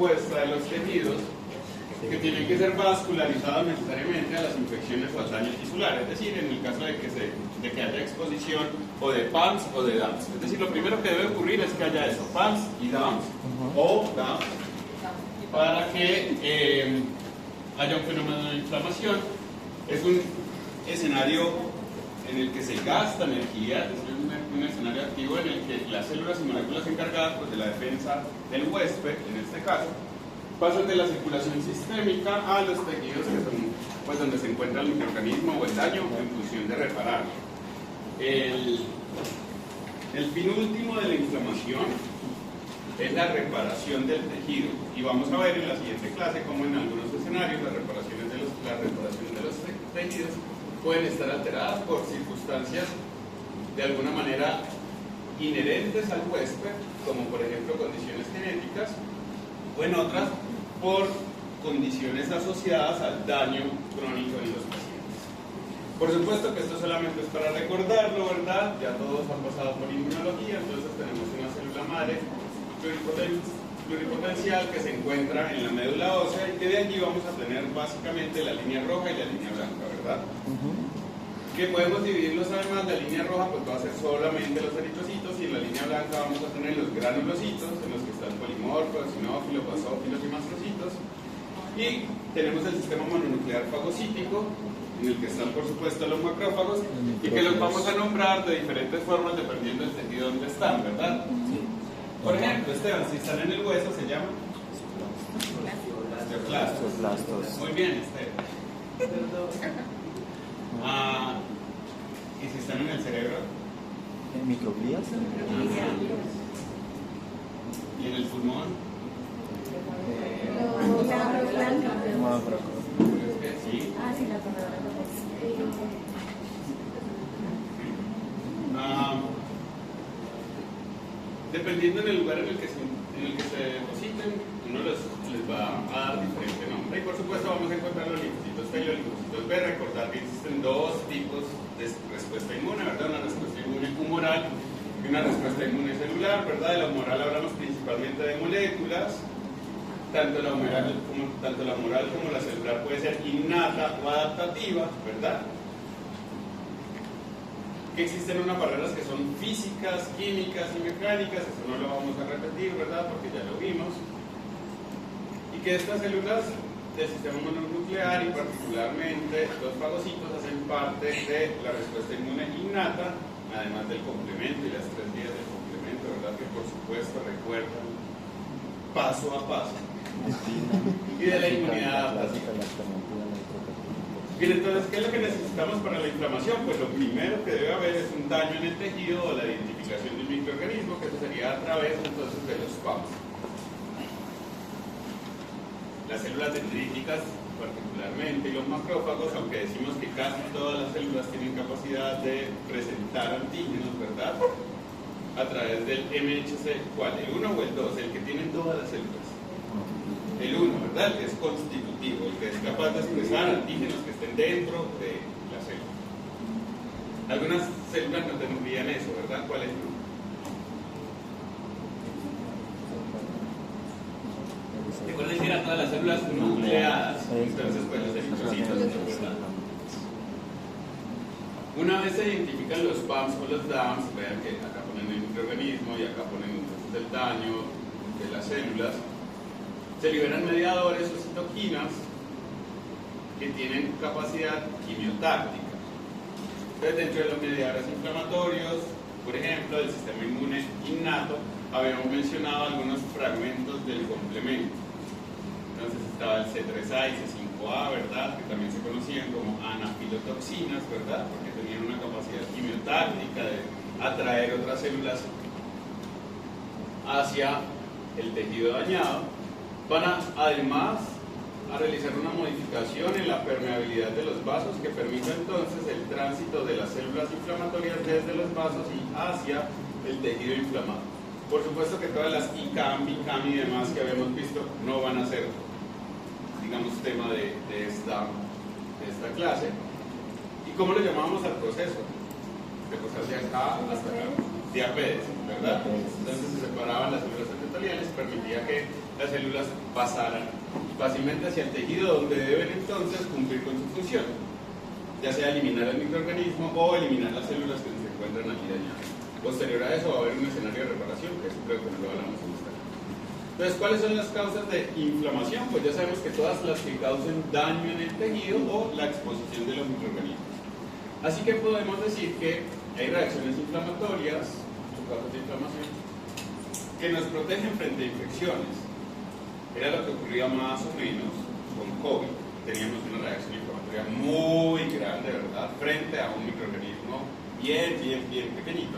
respuesta de los tejidos que tienen que ser vascularizados necesariamente a las infecciones o al daño tisular, es decir, en el caso de que haya exposición o de PAMS o de DAMS. Es decir, lo primero que debe ocurrir es que haya eso, PAMS y DAMS, o DAMS, para que haya un fenómeno de inflamación. Es un escenario en el que se gasta energía, es un escenario activo en el que las células y moléculas encargadas pues, de la defensa del huésped, en este caso, pasan de la circulación sistémica a los tejidos que son pues, donde se encuentra el microorganismo o el daño en función de reparar. El fin último de la inflamación es la reparación del tejido, y vamos a ver en la siguiente clase cómo en algunos escenarios las reparaciones de los tejidos pueden estar alteradas por circunstancias de alguna manera inherentes al huésped, como por ejemplo condiciones genéticas, o en otras por condiciones asociadas al daño crónico en los pacientes. Por supuesto que esto solamente es para recordarlo, ¿verdad? Ya todos han pasado por inmunología, entonces tenemos una célula madre pluripotencial que se encuentra en la médula ósea y que de allí vamos a tener básicamente la línea roja y la línea blanca, ¿verdad? Que podemos dividirlos además, la línea roja pues va a ser solamente los eritrocitos y en la línea blanca vamos a tener los granulocitos en los que están polimorfos, eosinófilos, basófilos y mastrocitos, y tenemos el sistema mononuclear fagocítico en el que están por supuesto los macrófagos y que los vamos a nombrar de diferentes formas dependiendo del tejido donde están, ¿verdad? Por ejemplo, Esteban, si están en el hueso se llaman osteoclastos. Muy bien, Esteban. ¿Y si están en el cerebro? ¿Microglías? ¿Y en el pulmón? Sí. Dependiendo del lugar en el que se depositen, uno les va a dar diferente nombre. Y por supuesto vamos a encontrar los linfocitos T y los linfocitos B. Recordar que existen dos tipos de respuesta inmune, ¿verdad? Una respuesta inmune humoral y una respuesta inmune celular, ¿verdad? De la humoral hablamos principalmente de moléculas. Tanto la humoral como la celular puede ser innata o adaptativa, ¿verdad? Que existen unas barreras que son físicas, químicas y mecánicas, eso no lo vamos a repetir, ¿verdad? Porque ya lo vimos. Y que estas células del sistema mononuclear y particularmente los fagocitos hacen parte de la respuesta inmune innata, además del complemento y las 3 vías del complemento, ¿verdad? Que por supuesto recuerdan paso a paso. Y de la inmunidad adaptativa. Bien, entonces, ¿qué es lo que necesitamos para la inflamación? Pues lo primero que debe haber es un daño en el tejido o la identificación de un microorganismo, que eso sería a través entonces de los PAMS. Las células dendríticas particularmente y los macrófagos, aunque decimos que casi todas las células tienen capacidad de presentar antígenos, ¿verdad? A través del MHC, ¿cuál? ¿El 1 o el 2? El que tienen todas las células. El 1, ¿verdad? El que es constitutivo, el que es capaz de expresar antígenos que estén dentro de la célula. Algunas células no tendrían eso, ¿verdad? ¿Cuál es el 1? Recuerden que eran todas las células nucleadas, entonces pues los eritrocitos, ¿verdad? Una vez se identifican los PAMS o los DAMS, vean que acá ponen el microorganismo y acá ponen entonces el daño de las células, se liberan mediadores o citoquinas que tienen capacidad quimiotáctica. Entonces, dentro de los mediadores inflamatorios, por ejemplo, del sistema inmune innato, habíamos mencionado algunos fragmentos del complemento. Entonces estaba el C3A y C5A, ¿verdad? Que también se conocían como anafilotoxinas, ¿verdad? Porque tenían una capacidad quimiotáctica de atraer otras células hacia el tejido dañado. Van además a realizar una modificación en la permeabilidad de los vasos que permita entonces el tránsito de las células inflamatorias desde los vasos y hacia el tejido inflamado. Por supuesto que todas las ICAM, BICAM y demás que habíamos visto no van a ser, digamos, tema de esta clase. ¿Y cómo le llamamos al proceso? De pasar de acá hasta acá. Diapédesis, ¿verdad? Entonces se separaban las células endoteliales permitía que las células pasaran fácilmente hacia el tejido donde deben entonces cumplir con su función, ya sea eliminar el microorganismo o eliminar las células que se encuentran aquí dañadas. Posterior a eso va a haber un escenario de reparación, que eso creo que no lo hablamos en esta. Entonces, ¿cuáles son las causas de inflamación? Pues ya sabemos que todas las que causen daño en el tejido o la exposición de los microorganismos. Así que podemos decir que hay reacciones inflamatorias, causas de inflamación, que nos protegen frente a infecciones. Era lo que ocurría más o menos con COVID. Teníamos una reacción inflamatoria muy grande, ¿verdad?, frente a un microorganismo bien pequeñito,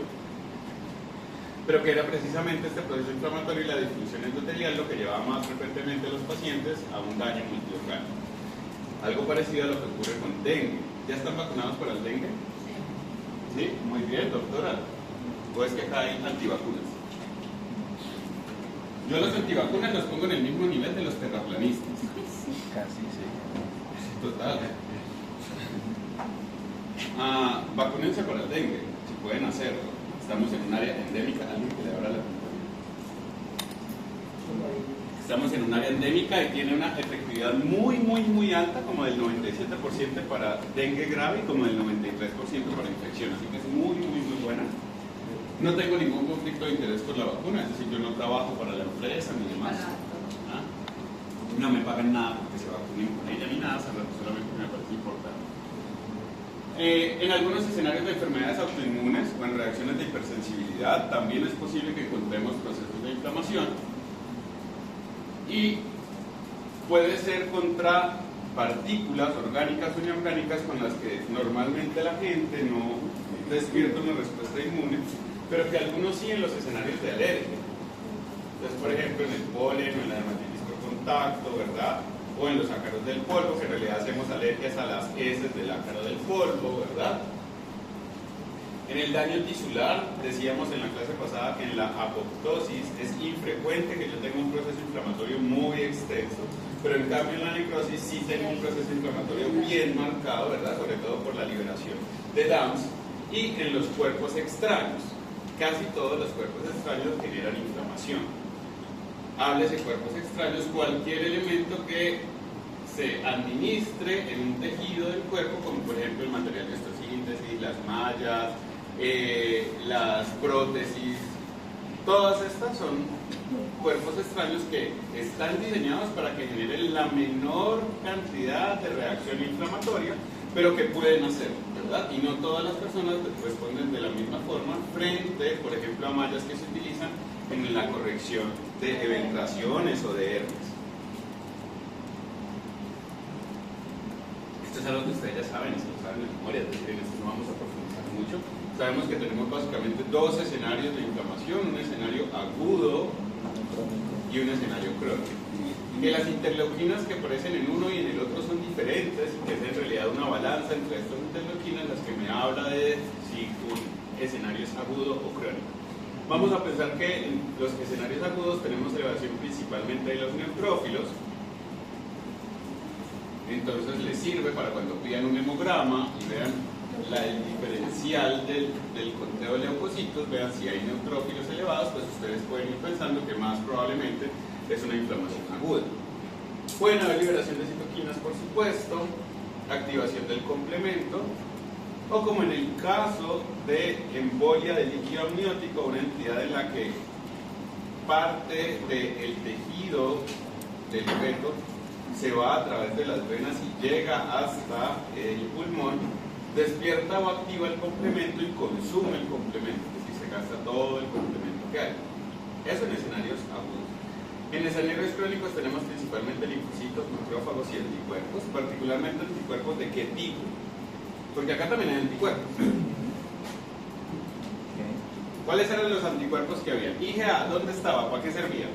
pero que era precisamente este proceso inflamatorio y la disfunción endotelial lo que llevaba más frecuentemente a los pacientes a un daño multiorgánico. Algo parecido a lo que ocurre con dengue. ¿Ya están vacunados para el dengue? Sí, muy bien, doctora. ¿O es que acá hay antivacunas? Yo los antivacunas los pongo en el mismo nivel de los terraplanistas. Casi, sí. Total. Vacúnense para el dengue, si pueden hacerlo. Estamos en un área endémica, alguien que le abra la pantalla. Estamos en un área endémica y tiene una efectividad muy alta, como del 97% para dengue grave y como del 93% para infección, así que es muy buena. No tengo ningún conflicto de interés con la vacuna, es decir, yo no trabajo para la empresa ni demás. No me pagan nada porque se vacunen con ella ni nada, solamente me parece importante. En algunos escenarios de enfermedades autoinmunes o en reacciones de hipersensibilidad también es posible que encontremos procesos de inflamación y puede ser contra partículas orgánicas o inorgánicas con las que normalmente la gente no despierta una respuesta inmune, pero que algunos sí en los escenarios de alergia. Entonces, por ejemplo, en el polen o en la dermatitis por contacto, ¿verdad?, o en los ácaros del polvo, que en realidad hacemos alergias a las heces del ácaro del polvo, ¿verdad? En el daño tisular, decíamos en la clase pasada que en la apoptosis es infrecuente que yo tenga un proceso inflamatorio muy extenso, pero en cambio en la necrosis sí tengo un proceso inflamatorio bien marcado, ¿verdad?, sobre todo por la liberación de DAMS. Y en los cuerpos extraños, casi todos los cuerpos extraños generan inflamación. Háblese cuerpos extraños, cualquier elemento que se administre en un tejido del cuerpo, como por ejemplo el material de osteosíntesis, las mallas, las prótesis, todas estas son cuerpos extraños que están diseñados para que generen la menor cantidad de reacción inflamatoria, pero que pueden hacerlo, ¿verdad? Y no todas las personas responden de la misma forma frente, por ejemplo, a mallas que se utilizan en la corrección de eventraciones o de hernias. Esto es algo que ustedes ya saben, se lo saben de memoria, es decir, en esto no vamos a profundizar mucho. Sabemos que tenemos básicamente dos escenarios de inflamación, un escenario agudo y un escenario crónico. Que las interleuquinas que aparecen en uno y en el otro son diferentes, que es en realidad una balanza entre estas interleuquinas las que me habla de si un escenario es agudo o crónico. Vamos a pensar que en los escenarios agudos tenemos elevación principalmente de los neutrófilos, entonces les sirve para cuando pidan un hemograma y vean el diferencial del conteo de leucocitos, vean si hay neutrófilos elevados, pues ustedes pueden ir pensando que más probablemente es una inflamación aguda. Pueden haber liberación de citoquinas, por supuesto, activación del complemento, o como en el caso de embolia de líquido amniótico, una entidad en la que parte del tejido del feto se va a través de las venas y llega hasta el pulmón, despierta o activa el complemento y consume el complemento, es decir, se gasta todo el complemento que hay. Eso en escenarios agudos. En escenarios crónicos tenemos principalmente linfocitos, macrófagos y anticuerpos, particularmente anticuerpos de qué tipo, porque acá también hay anticuerpos. ¿Cuáles eran los anticuerpos que había? IgA, ¿dónde estaba? ¿Para qué servía?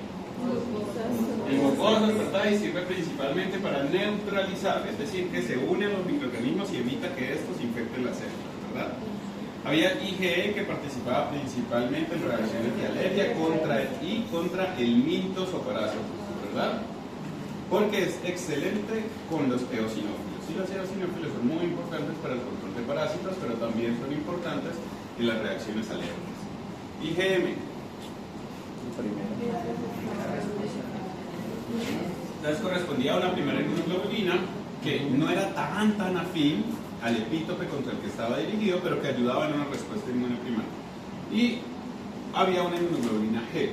En mucosas, ¿verdad? Y sirve principalmente para neutralizar, es decir, que se une a los microorganismos y evita que estos infecten las células, ¿verdad? Había IgE que participaba principalmente en reacciones de alergia contra el Mintosoparazio, ¿verdad? Porque es excelente con los eosinófilos. Y los eosinófilos son muy importantes para el control de parásitos, pero también son importantes en las reacciones alérgicas. IgM. Entonces correspondía a una primera inmunoglobulina que no era tan afín al epítope contra el que estaba dirigido, pero que ayudaba en una respuesta inmune primaria. Y había una inmunoglobulina G.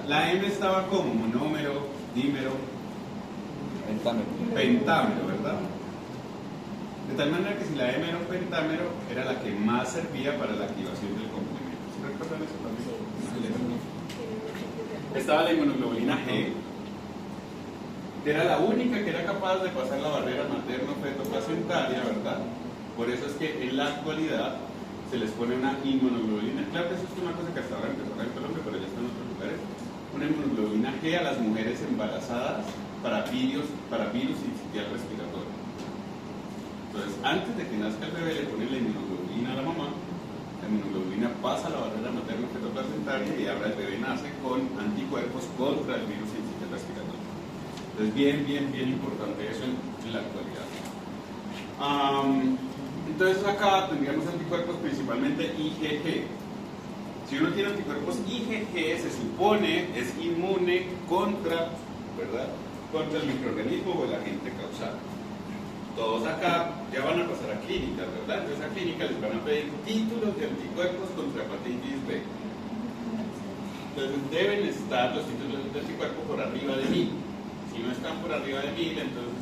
La M estaba como monómero, dímero, pentámero, ¿verdad? De tal manera que si la M era un pentámero, era la que más servía para la activación del complemento. ¿Sí recuerdan eso también? Estaba la inmunoglobulina G, que era la única que era capaz de pasar la barrera materno-feto-placentaria, ¿verdad? Por eso es que en la actualidad se les pone una inmunoglobulina. Claro que eso es una cosa que hasta ahora empezó acá en Colombia, pero ya está en otros lugares. Una inmunoglobulina G a las mujeres embarazadas para virus sincitial respiratorio. Entonces, antes de que nazca el bebé, le ponen la inmunoglobulina a la mamá. La inmunoglobulina pasa la barrera materno-feto-placentaria y ahora el bebé nace con anticuerpos contra el virus sincitial respiratorio. Entonces, bien importante eso en la actualidad. Entonces, acá tendríamos anticuerpos principalmente IgG. Si uno tiene anticuerpos IgG, se supone es inmune contra, ¿verdad?, contra el microorganismo o el agente causal. Todos acá ya van a pasar a clínicas, ¿verdad? Entonces a clínicas les van a pedir títulos de anticuerpos contra hepatitis B. Entonces deben estar los títulos de anticuerpo por arriba de 1000. Si no están por arriba de 1000, entonces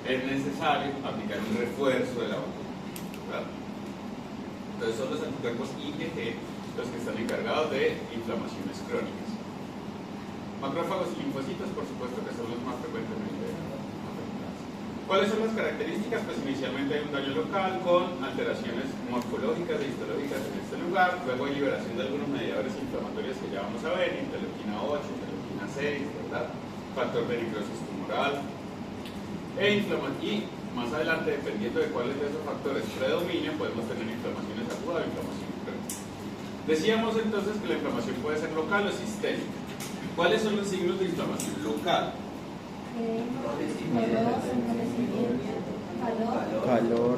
es necesario aplicar un refuerzo de la vacuna, ¿verdad? Entonces son los anticuerpos IgG los que están encargados de inflamaciones crónicas. Macrófagos y linfocitos, por supuesto, que son los más frecuentemente afectados. ¿Cuáles son las características? Pues inicialmente hay un daño local con alteraciones morfológicas e histológicas en este lugar, luego hay liberación de algunos mediadores inflamatorios que ya vamos a ver, interleuquina 8, interleuquina 6, ¿verdad? Factor de necrosis tumoral y más adelante, dependiendo de cuáles de esos factores predominen, podemos tener inflamaciones agudas o inflamaciones crónicas. Decíamos entonces que la inflamación puede ser local o sistémica. ¿Cuáles son los signos de inflamación local? Calor.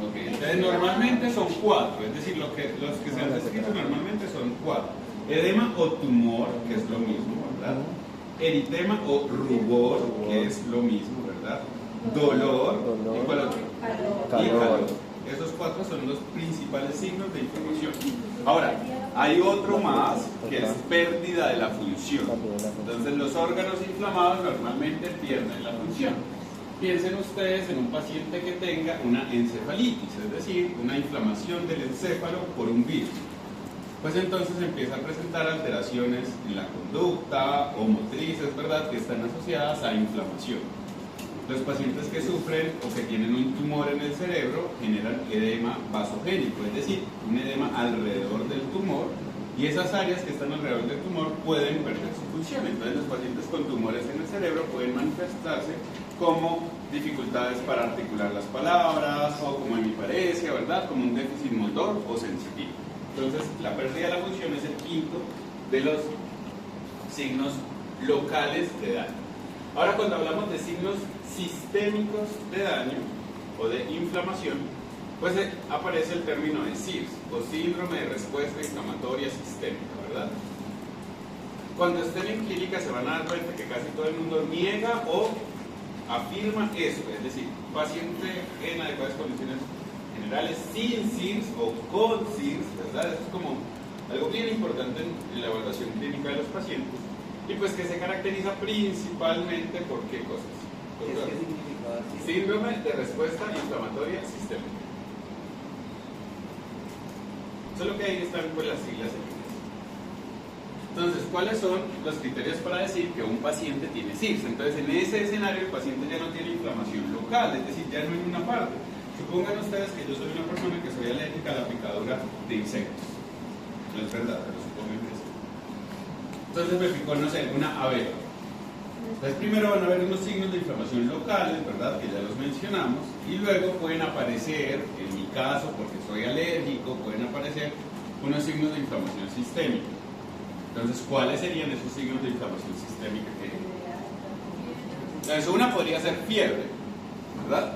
Okay. Entonces normalmente son 4, es decir, los que se han descrito normalmente son 4. Edema o tumor, que es lo mismo, ¿verdad? Eritema o rubor, que es lo mismo, ¿verdad? Dolor. ¿Y cuál otro? Y calor. Esos 4 son los principales signos de inflamación. Ahora, hay otro más que es pérdida de la función. Entonces, los órganos inflamados normalmente pierden la función. Piensen ustedes en un paciente que tenga una encefalitis, es decir, una inflamación del encéfalo por un virus. Pues entonces empieza a presentar alteraciones en la conducta o motrices, ¿verdad?, que están asociadas a inflamación. Los pacientes que sufren o que tienen un tumor en el cerebro generan edema vasogénico, es decir, un edema alrededor del tumor, y esas áreas que están alrededor del tumor pueden perder su función. Entonces los pacientes con tumores en el cerebro pueden manifestarse como dificultades para articular las palabras o como hemiparesia, ¿verdad?, como un déficit motor o sensitivo. Entonces la pérdida de la función es el quinto de los signos locales de daño. Ahora, cuando hablamos de signos sistémicos de daño o de inflamación, pues aparece el término de SIRS, o síndrome de respuesta inflamatoria sistémica, ¿verdad? Cuando estén en clínica se van a dar cuenta que casi todo el mundo niega o afirma eso, es decir, paciente en adecuadas condiciones generales sin SIRS o con SIRS, ¿verdad? Eso es como algo bien importante en la evaluación clínica de los pacientes, y pues que se caracteriza principalmente por qué cosas. ¿Qué significa así? Síndrome de respuesta inflamatoria sistémica. Solo que ahí están pues las siglas en inglés. Entonces, ¿cuáles son los criterios para decir que un paciente tiene SIRS? Entonces, en ese escenario el paciente ya no tiene inflamación local, es decir, ya no en una parte. Supongan ustedes que yo soy una persona que soy alérgica a la picadura de insectos. No es verdad, pero supongan que sí. Entonces me picó, no sé, una abeja. Entonces primero van a haber unos signos de inflamación locales, ¿verdad?, que ya los mencionamos, y luego pueden aparecer, en mi caso, porque soy alérgico, pueden aparecer unos signos de inflamación sistémica. Entonces, ¿cuáles serían esos signos de inflamación sistémica que hay? Entonces, una podría ser fiebre, ¿verdad?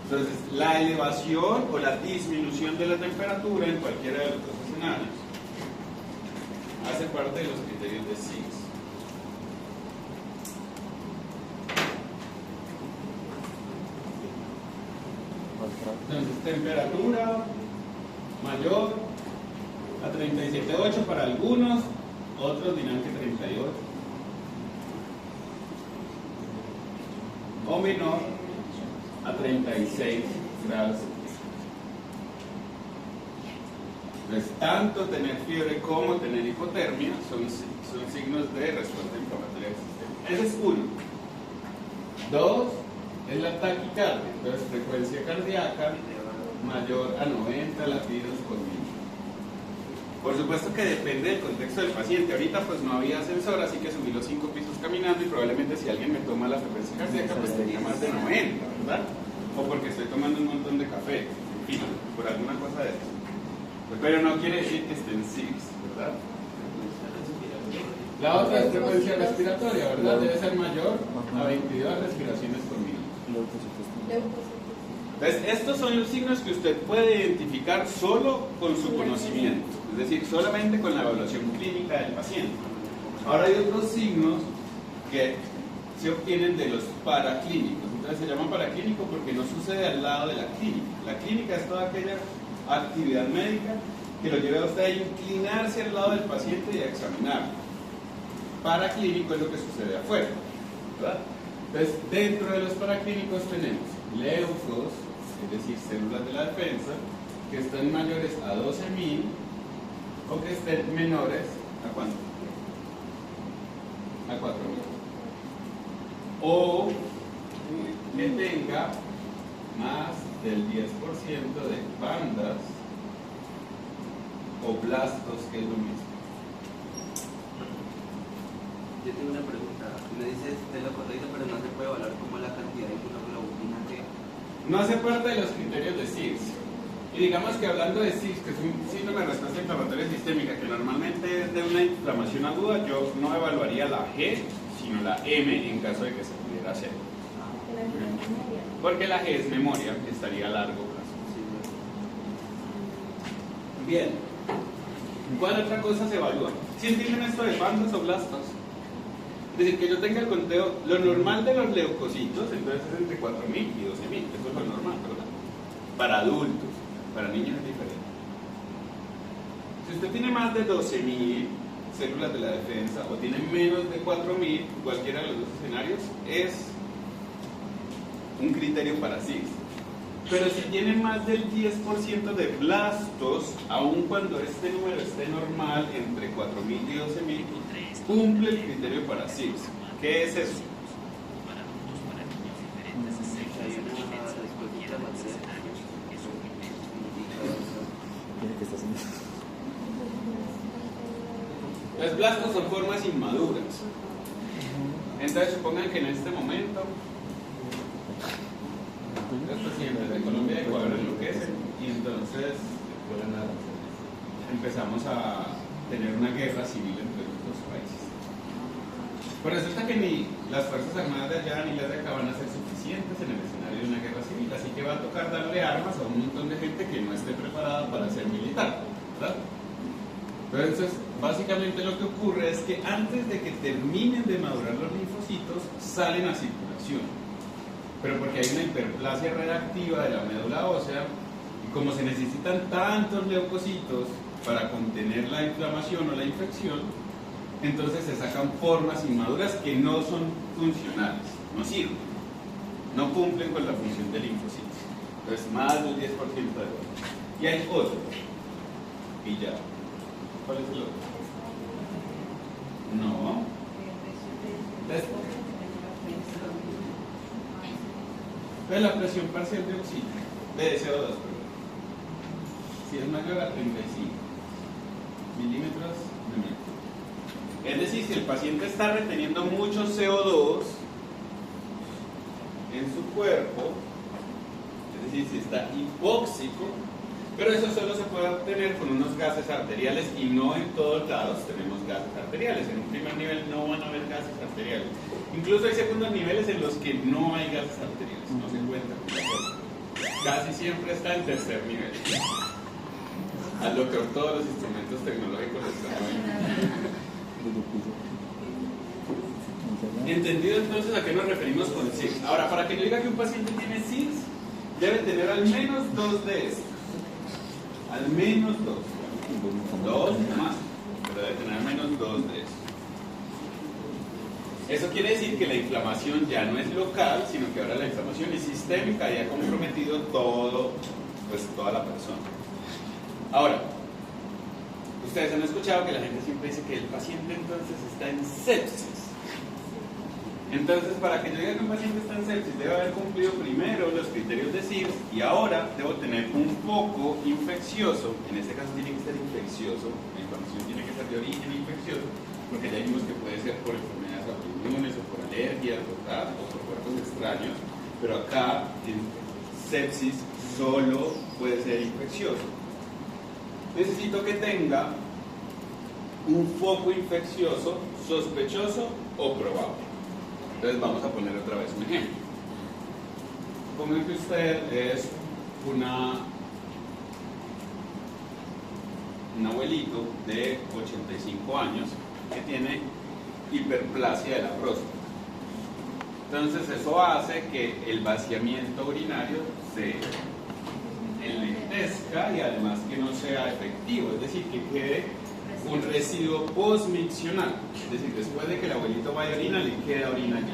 Entonces, la elevación o la disminución de la temperatura en cualquiera de los dos escenarios. hace parte de los criterios de SIGS. Entonces, temperatura mayor a 37.8 para algunos, otros dirán que 38, o menor a 36 grados. Entonces, tanto tener fiebre como tener hipotermia son signos de respuesta inflamatoria del sistema. Ese es uno. Dos, es la taquicardia, entonces frecuencia cardíaca mayor a 90 latidos por minuto. Por supuesto que depende del contexto del paciente. Ahorita pues no había ascensor, así que subí los 5 pisos caminando y probablemente si alguien me toma la frecuencia cardíaca pues tenía más de 90, ¿verdad? O porque estoy tomando un montón de café, en fin, por alguna cosa de eso. Pero no quiere decir que esté en SIGS, ¿verdad? La otra es frecuencia respiratoria, ¿verdad? Debe ser mayor a 22 respiraciones por minuto. Entonces, estos son los signos que usted puede identificar solo con su conocimiento, es decir, solamente con la evaluación clínica del paciente. Ahora hay otros signos que se obtienen de los paraclínicos. Entonces se llaman paraclínico porque no sucede al lado de la clínica. La clínica es toda aquella actividad médica que lo lleva a usted a inclinarse al lado del paciente y a examinarlo. Paraclínico es lo que sucede afuera, ¿verdad? Entonces, dentro de los paraclínicos tenemos leucos, es decir, células de la defensa, que estén mayores a 12.000 o que estén menores a ¿cuánto? A 4.000. O que tenga más del 10% de bandas o blastos, que es lo mismo. Yo tengo una pregunta. Me dices de lo correcto, pero no se puede evaluar como la cantidad de inmunoglobulina que... No hace parte de los criterios de SIGS. Y digamos que hablando de SIGS, que es un síndrome de respuesta inflamatoria sistémica, que normalmente es de una inflamación aguda, yo no evaluaría la G, sino la M en caso de que se pudiera hacer. Porque la G es memoria, que estaría a largo plazo. Bien. ¿Cuál otra cosa se evalúa? ¿Sí entienden esto de bandas o blastos? Es decir, que yo tenga el conteo, lo normal de los leucocitos, entonces es entre 4.000 y 12.000, eso es lo normal, ¿verdad? Para adultos, para niños es diferente. Si usted tiene más de 12.000 células de la defensa o tiene menos de 4.000, cualquiera de los dos escenarios es un criterio para SIGS. Pero si tiene más del 10% de blastos, aun cuando este número esté normal entre 4.000 y 12.000, cumple el criterio para SIGS. ¿Qué es eso? Los blastos son formas inmaduras. Entonces supongan que en este momento los presidentes de Colombia y Ecuador enloquecen y entonces empezamos a tener una guerra civil entre los dos países. Pero resulta que ni las Fuerzas Armadas de allá ni las de acá van a ser suficientes en el escenario de una guerra civil, así que va a tocar darle armas a un montón de gente que no esté preparada para ser militar, ¿verdad? Entonces, básicamente lo que ocurre es que antes de que terminen de madurar los linfocitos, salen a circulación. Pero porque hay una hiperplasia reactiva de la médula ósea, y como se necesitan tantos leucocitos para contener la inflamación o la infección, entonces se sacan formas inmaduras que no son funcionales, no sirven, no cumplen con la función del linfocito. Entonces, más del 10% de todo. Y hay otro, y ya. ¿Cuál es el otro? No. Entonces la presión parcial de oxígeno, de CO2, perdón, si es mayor a 35 milímetros de mercurio. Es decir, si el paciente está reteniendo mucho CO2 en su cuerpo, es decir, si está hipóxico, pero eso solo se puede obtener con unos gases arteriales y no en todos lados tenemos gases arteriales. En un primer nivel no van a haber gases arteriales. Incluso hay segundos niveles en los que no hay gases arteriales, no se cuenta con la cosa. Casi siempre está en tercer nivel. Al doctor todos los instrumentos tecnológicos están ahí. ¿Entendido entonces a qué nos referimos con SIRS? Ahora, para que yo diga que un paciente tiene SIRS, debe tener al menos 2 de estos. Al menos 2. 2 más, pero debe tener al menos 2 de estos. Eso quiere decir que la inflamación ya no es local, sino que ahora la inflamación es sistémica y ha comprometido toda la persona. Ahora, ustedes han escuchado que la gente siempre dice que el paciente entonces está en sepsis. Entonces, para que yo diga que un paciente está en sepsis, debe haber cumplido primero los criterios de SIRS y ahora debo tener un foco infeccioso. En este caso tiene que ser infeccioso, la inflamación tiene que ser de origen infeccioso, porque ya vimos que puede ser por enfermedades autoinmunes o por alergias, ¿verdad? O por cuerpos extraños, pero acá en sepsis solo puede ser infeccioso. Necesito que tenga un foco infeccioso sospechoso o probable. Entonces vamos a poner otra vez un ejemplo. Supongo que usted es un abuelito de 85 años que tiene hiperplasia de la próstata. Entonces eso hace que el vaciamiento urinario se enlentezca y además que no sea efectivo, es decir, que quede un residuo postmiccional, es decir, después de que el abuelito vaya a orina, le queda orina allí.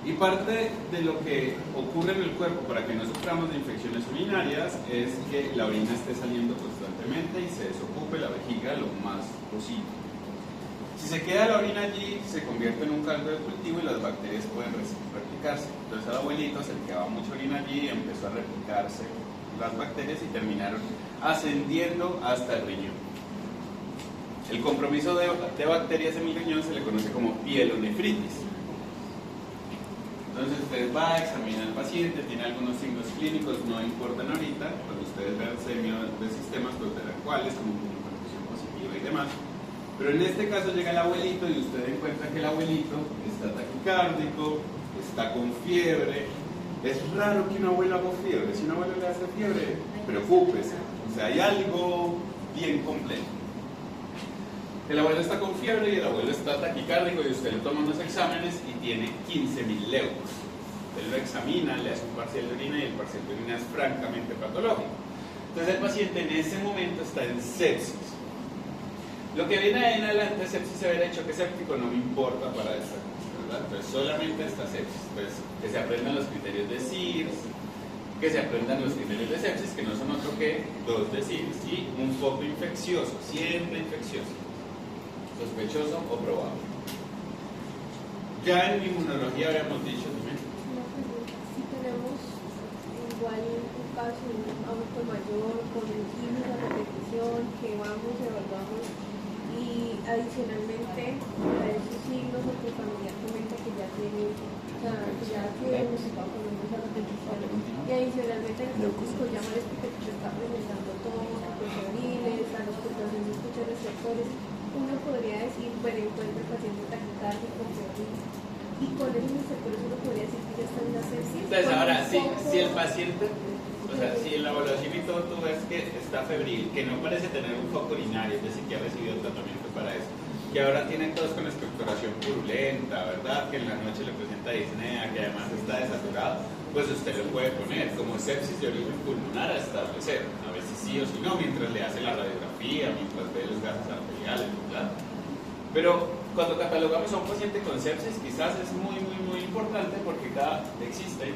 Y parte de lo que ocurre en el cuerpo para que no suframos de infecciones urinarias es que la orina esté saliendo constantemente y se desocupe la vejiga lo más posible. Si se queda la orina allí, se convierte en un caldo de cultivo y las bacterias pueden replicarse. Entonces al abuelito se le quedaba mucha orina allí, empezó a replicarse las bacterias y terminaron ascendiendo hasta el riñón. El compromiso de bacterias en el riñón se le conoce como pielonefritis. Entonces usted va, examina al paciente, tiene algunos signos clínicos, no importan ahorita, cuando ustedes vean semio de sistemas, pues verán cuáles, como perfusión positiva y demás. Pero en este caso llega el abuelito y usted encuentra que el abuelito está taquicárdico, está con fiebre. Es raro que un abuelo haga fiebre. Si un abuelo le hace fiebre, preocúpese. O sea, hay algo bien complejo. El abuelo está con fiebre y el abuelo está taquicárdico y usted le toma unos exámenes y tiene 15.000 leucos. Él lo examina, le hace un parcial de orina y el parcial de orina es francamente patológico. Entonces el paciente en ese momento está en sepsis. Lo que viene ahí en adelante, sepsis severa, choque séptico, no me importa para esta cosa, ¿verdad? Entonces solamente esta sepsis. Pues que se aprendan los criterios de SIRS, que se aprendan los criterios de sepsis, que no son otro que 2 de SIRS y un foco infeccioso, siempre infeccioso, sospechoso o probable. Ya en inmunología habíamos dicho, ¿también? Si tenemos igual un caso de un adulto mayor con química de repetición que vamos, evaluamos y adicionalmente a esos signos o que familiar comenta que ya tiene, o sea, que ya tiene diagnosticado con una repetición y adicionalmente el médico llama al que te está presentando todos los febriles, a los que también escuchan receptores, uno podría decir, bueno, encuentra el paciente taquicárdico, febril, y con esos receptores uno podría decir que ya está en una sepsis. Entonces ahora, si el paciente, o sea, si en la evaluación y todo tú ves que está febril, que no parece tener un foco urinario, es decir, que ha recibido tratamiento para eso, que ahora tiene tos con expectoración purulenta, ¿verdad? Que en la noche le presenta disnea, que además está desaturado, pues usted lo puede poner como sepsis de origen pulmonar a establecer, a ver si sí o si no, mientras le hace la radiografía, mientras ve los gases arteriales, ¿verdad? Pero cuando catalogamos a un paciente con sepsis, quizás es muy importante porque existe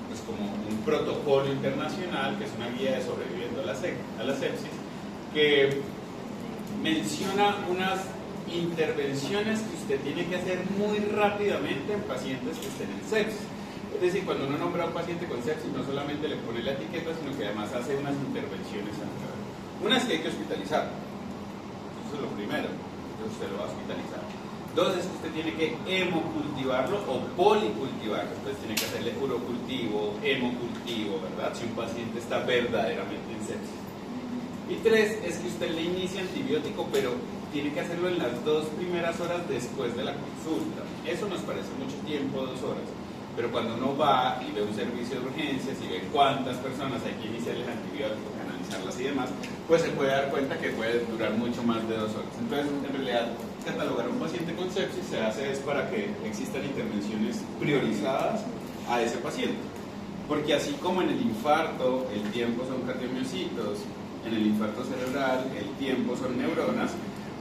pues como un protocolo internacional, que es una guía de sobreviviendo a la sepsis, que menciona unas intervenciones que usted tiene que hacer muy rápidamente en pacientes que estén en sepsis. Es decir, cuando uno nombra a un paciente con sepsis, no solamente le pone la etiqueta, sino que además hace unas intervenciones anteriores. Una es que hay que hospitalizar. Eso es lo primero. Entonces usted lo va a hospitalizar. 2 es que usted tiene que hemocultivarlo o policultivarlo. Entonces tiene que hacerle urocultivo, hemocultivo, ¿verdad? Si un paciente está verdaderamente en sepsis. Y 3 es que usted le inicia antibiótico, pero tiene que hacerlo en las 2 primeras horas después de la consulta. Eso nos parece mucho tiempo, 2 horas. Pero cuando uno va y ve un servicio de urgencias y ve cuántas personas hay que iniciarles antibióticos, generalmente analizarlas y demás, pues se puede dar cuenta que puede durar mucho más de 2 horas. Entonces, en realidad, catalogar a un paciente con sepsis se hace es para que existan intervenciones priorizadas a ese paciente. Porque así como en el infarto el tiempo son cardiomiocitos, en el infarto cerebral el tiempo son neuronas,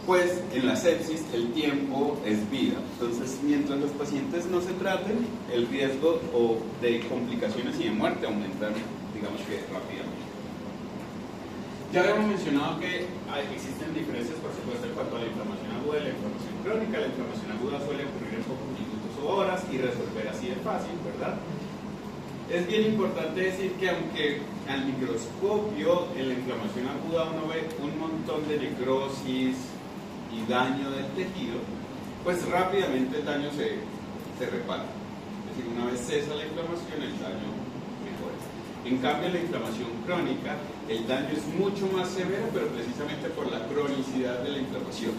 pues en la sepsis el tiempo es vida. Entonces, mientras los pacientes no se traten, el riesgo de complicaciones y de muerte aumentan, digamos que rápidamente. Ya habíamos mencionado que existen diferencias, por supuesto, en cuanto a la inflamación aguda y la inflamación crónica. La inflamación aguda suele ocurrir en pocos minutos o horas y resolver así de fácil, ¿verdad? Es bien importante decir que aunque al microscopio en la inflamación aguda uno ve un montón de necrosis y daño del tejido, pues rápidamente el daño se repara. Es decir, una vez cesa la inflamación, el daño mejora. En cambio, la inflamación crónica, el daño es mucho más severo, pero precisamente por la cronicidad de la inflamación.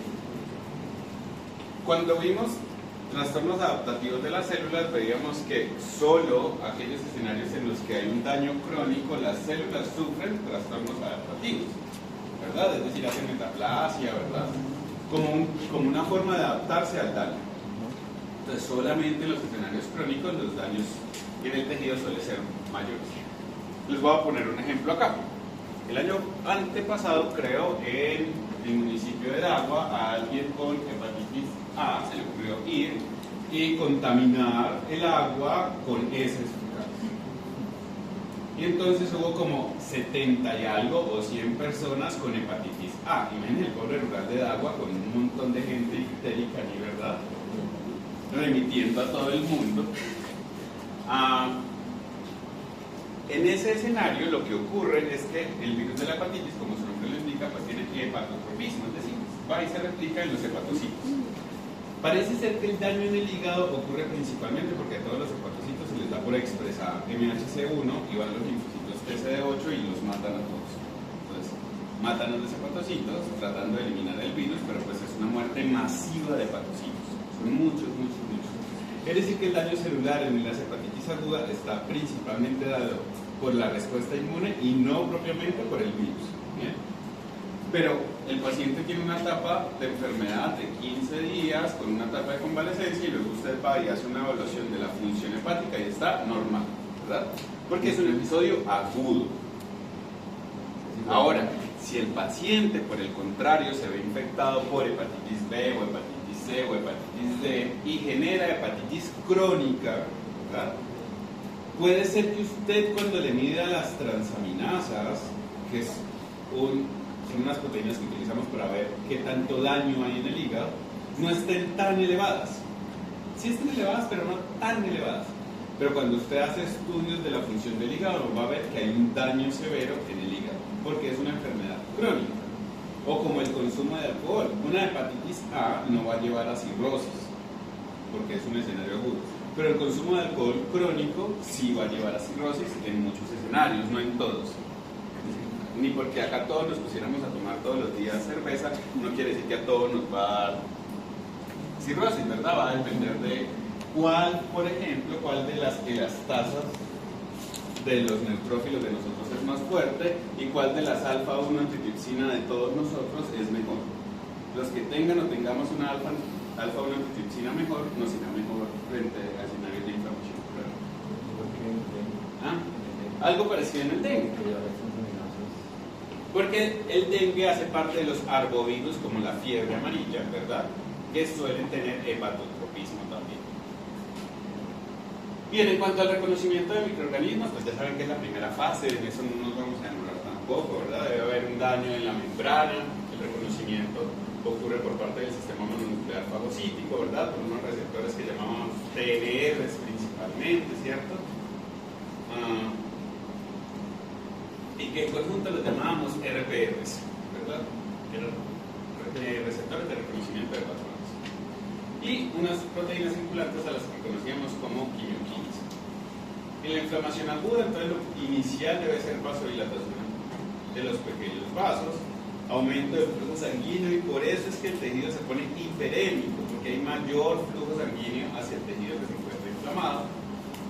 Cuando vimos trastornos adaptativos de las células, veíamos que solo aquellos escenarios en los que hay un daño crónico, las células sufren trastornos adaptativos, ¿verdad? Es decir, hacen metaplasia, ¿verdad? Como una forma de adaptarse al daño. Entonces, solamente en los escenarios crónicos los daños en el tejido suelen ser mayores. Les voy a poner un ejemplo acá. El año antepasado, creo, en el municipio de Dagua, a alguien con hepatitis A se le ocurrió ir y contaminar el agua con heces fecales. Y entonces hubo como 70 y algo o 100 personas con hepatitis A. Imagínense el pobre rural de Dagua con un montón de gente histérica allí, ¿verdad? Remitiendo a todo el mundo. En ese escenario lo que ocurre es que el virus de la hepatitis, como su nombre lo indica, pues tiene hepatotropismo, es decir, va y se replica en los hepatocitos. Parece ser que el daño en el hígado ocurre principalmente porque a todos los hepatocitos se les da por expresar MHC1 y van los linfocitos TCD8 y los matan a todos. Entonces, matan a los hepatocitos tratando de eliminar el virus, pero pues es una muerte masiva de hepatocitos. Son muchos. Es decir, que el daño celular en las hepatitis aguda está principalmente dado por la respuesta inmune y no propiamente por el virus. ¿Bien? Pero el paciente tiene una etapa de enfermedad de 15 días con una etapa de convalecencia y luego usted va y hace una evaluación de la función hepática y está normal, ¿verdad? Porque es un episodio agudo. Ahora, si el paciente, por el contrario, se ve infectado por hepatitis B o hepatitis C o hepatitis D y genera hepatitis crónica, ¿verdad? Puede ser que usted, cuando le mida las transaminasas, que son unas proteínas que utilizamos para ver qué tanto daño hay en el hígado, no estén tan elevadas. Sí están elevadas, pero no tan elevadas. Pero cuando usted hace estudios de la función del hígado, va a ver que hay un daño severo en el hígado, porque es una enfermedad crónica. O como el consumo de alcohol. Una hepatitis A no va a llevar a cirrosis, porque es un escenario agudo. Pero el consumo de alcohol crónico sí va a llevar a cirrosis en muchos escenarios, no en todos. Ni porque acá todos nos pusiéramos a tomar todos los días cerveza, no quiere decir que a todos nos va a dar cirrosis, ¿verdad? Va a depender de cuál, por ejemplo, cuál de las tasas de los neutrófilos de nosotros es más fuerte y cuál de las alfa-1 antitripsina de todos nosotros es mejor. Los que tengan o tengamos una alfa-1 antitripsina mejor nos irá mejor frente a escenarios de inflamación crónica. Algo parecido en el dengue. Porque el dengue hace parte de los arbovirus como la fiebre amarilla, ¿verdad? Que suelen tener hepatotropismo también. Bien, en cuanto al reconocimiento de microorganismos, pues ya saben que es la primera fase, en eso no nos vamos a demorar tampoco, ¿verdad? Debe haber un daño en la membrana, el reconocimiento ocurre por parte del sistema mononuclear fagocítico, ¿verdad? Por unos receptores que llamamos TNRs principalmente, ¿cierto? Y que en conjunto los llamábamos RPRs, ¿verdad? Receptores de reconocimiento de patrones. Y unas proteínas circulantes a las que conocíamos como quimioquinas. En la inflamación aguda, entonces lo inicial debe ser vasodilatación de los pequeños vasos, aumento del flujo sanguíneo, y por eso es que el tejido se pone hiperémico, porque hay mayor flujo sanguíneo hacia el tejido que se encuentra inflamado.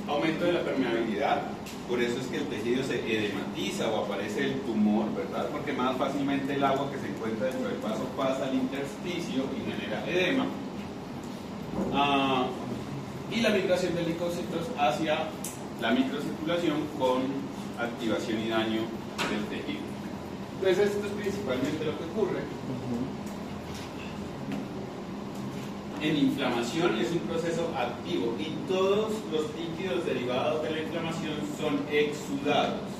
Aumento de la permeabilidad, por eso es que el tejido se edematiza o aparece el tumor, ¿verdad? Porque más fácilmente el agua que se encuentra dentro del vaso pasa al intersticio y genera edema. Y la migración de linfocitos hacia la microcirculación con activación y daño del tejido. Entonces esto es principalmente lo que ocurre. En inflamación es un proceso activo y todos los líquidos derivados de la inflamación son exudados,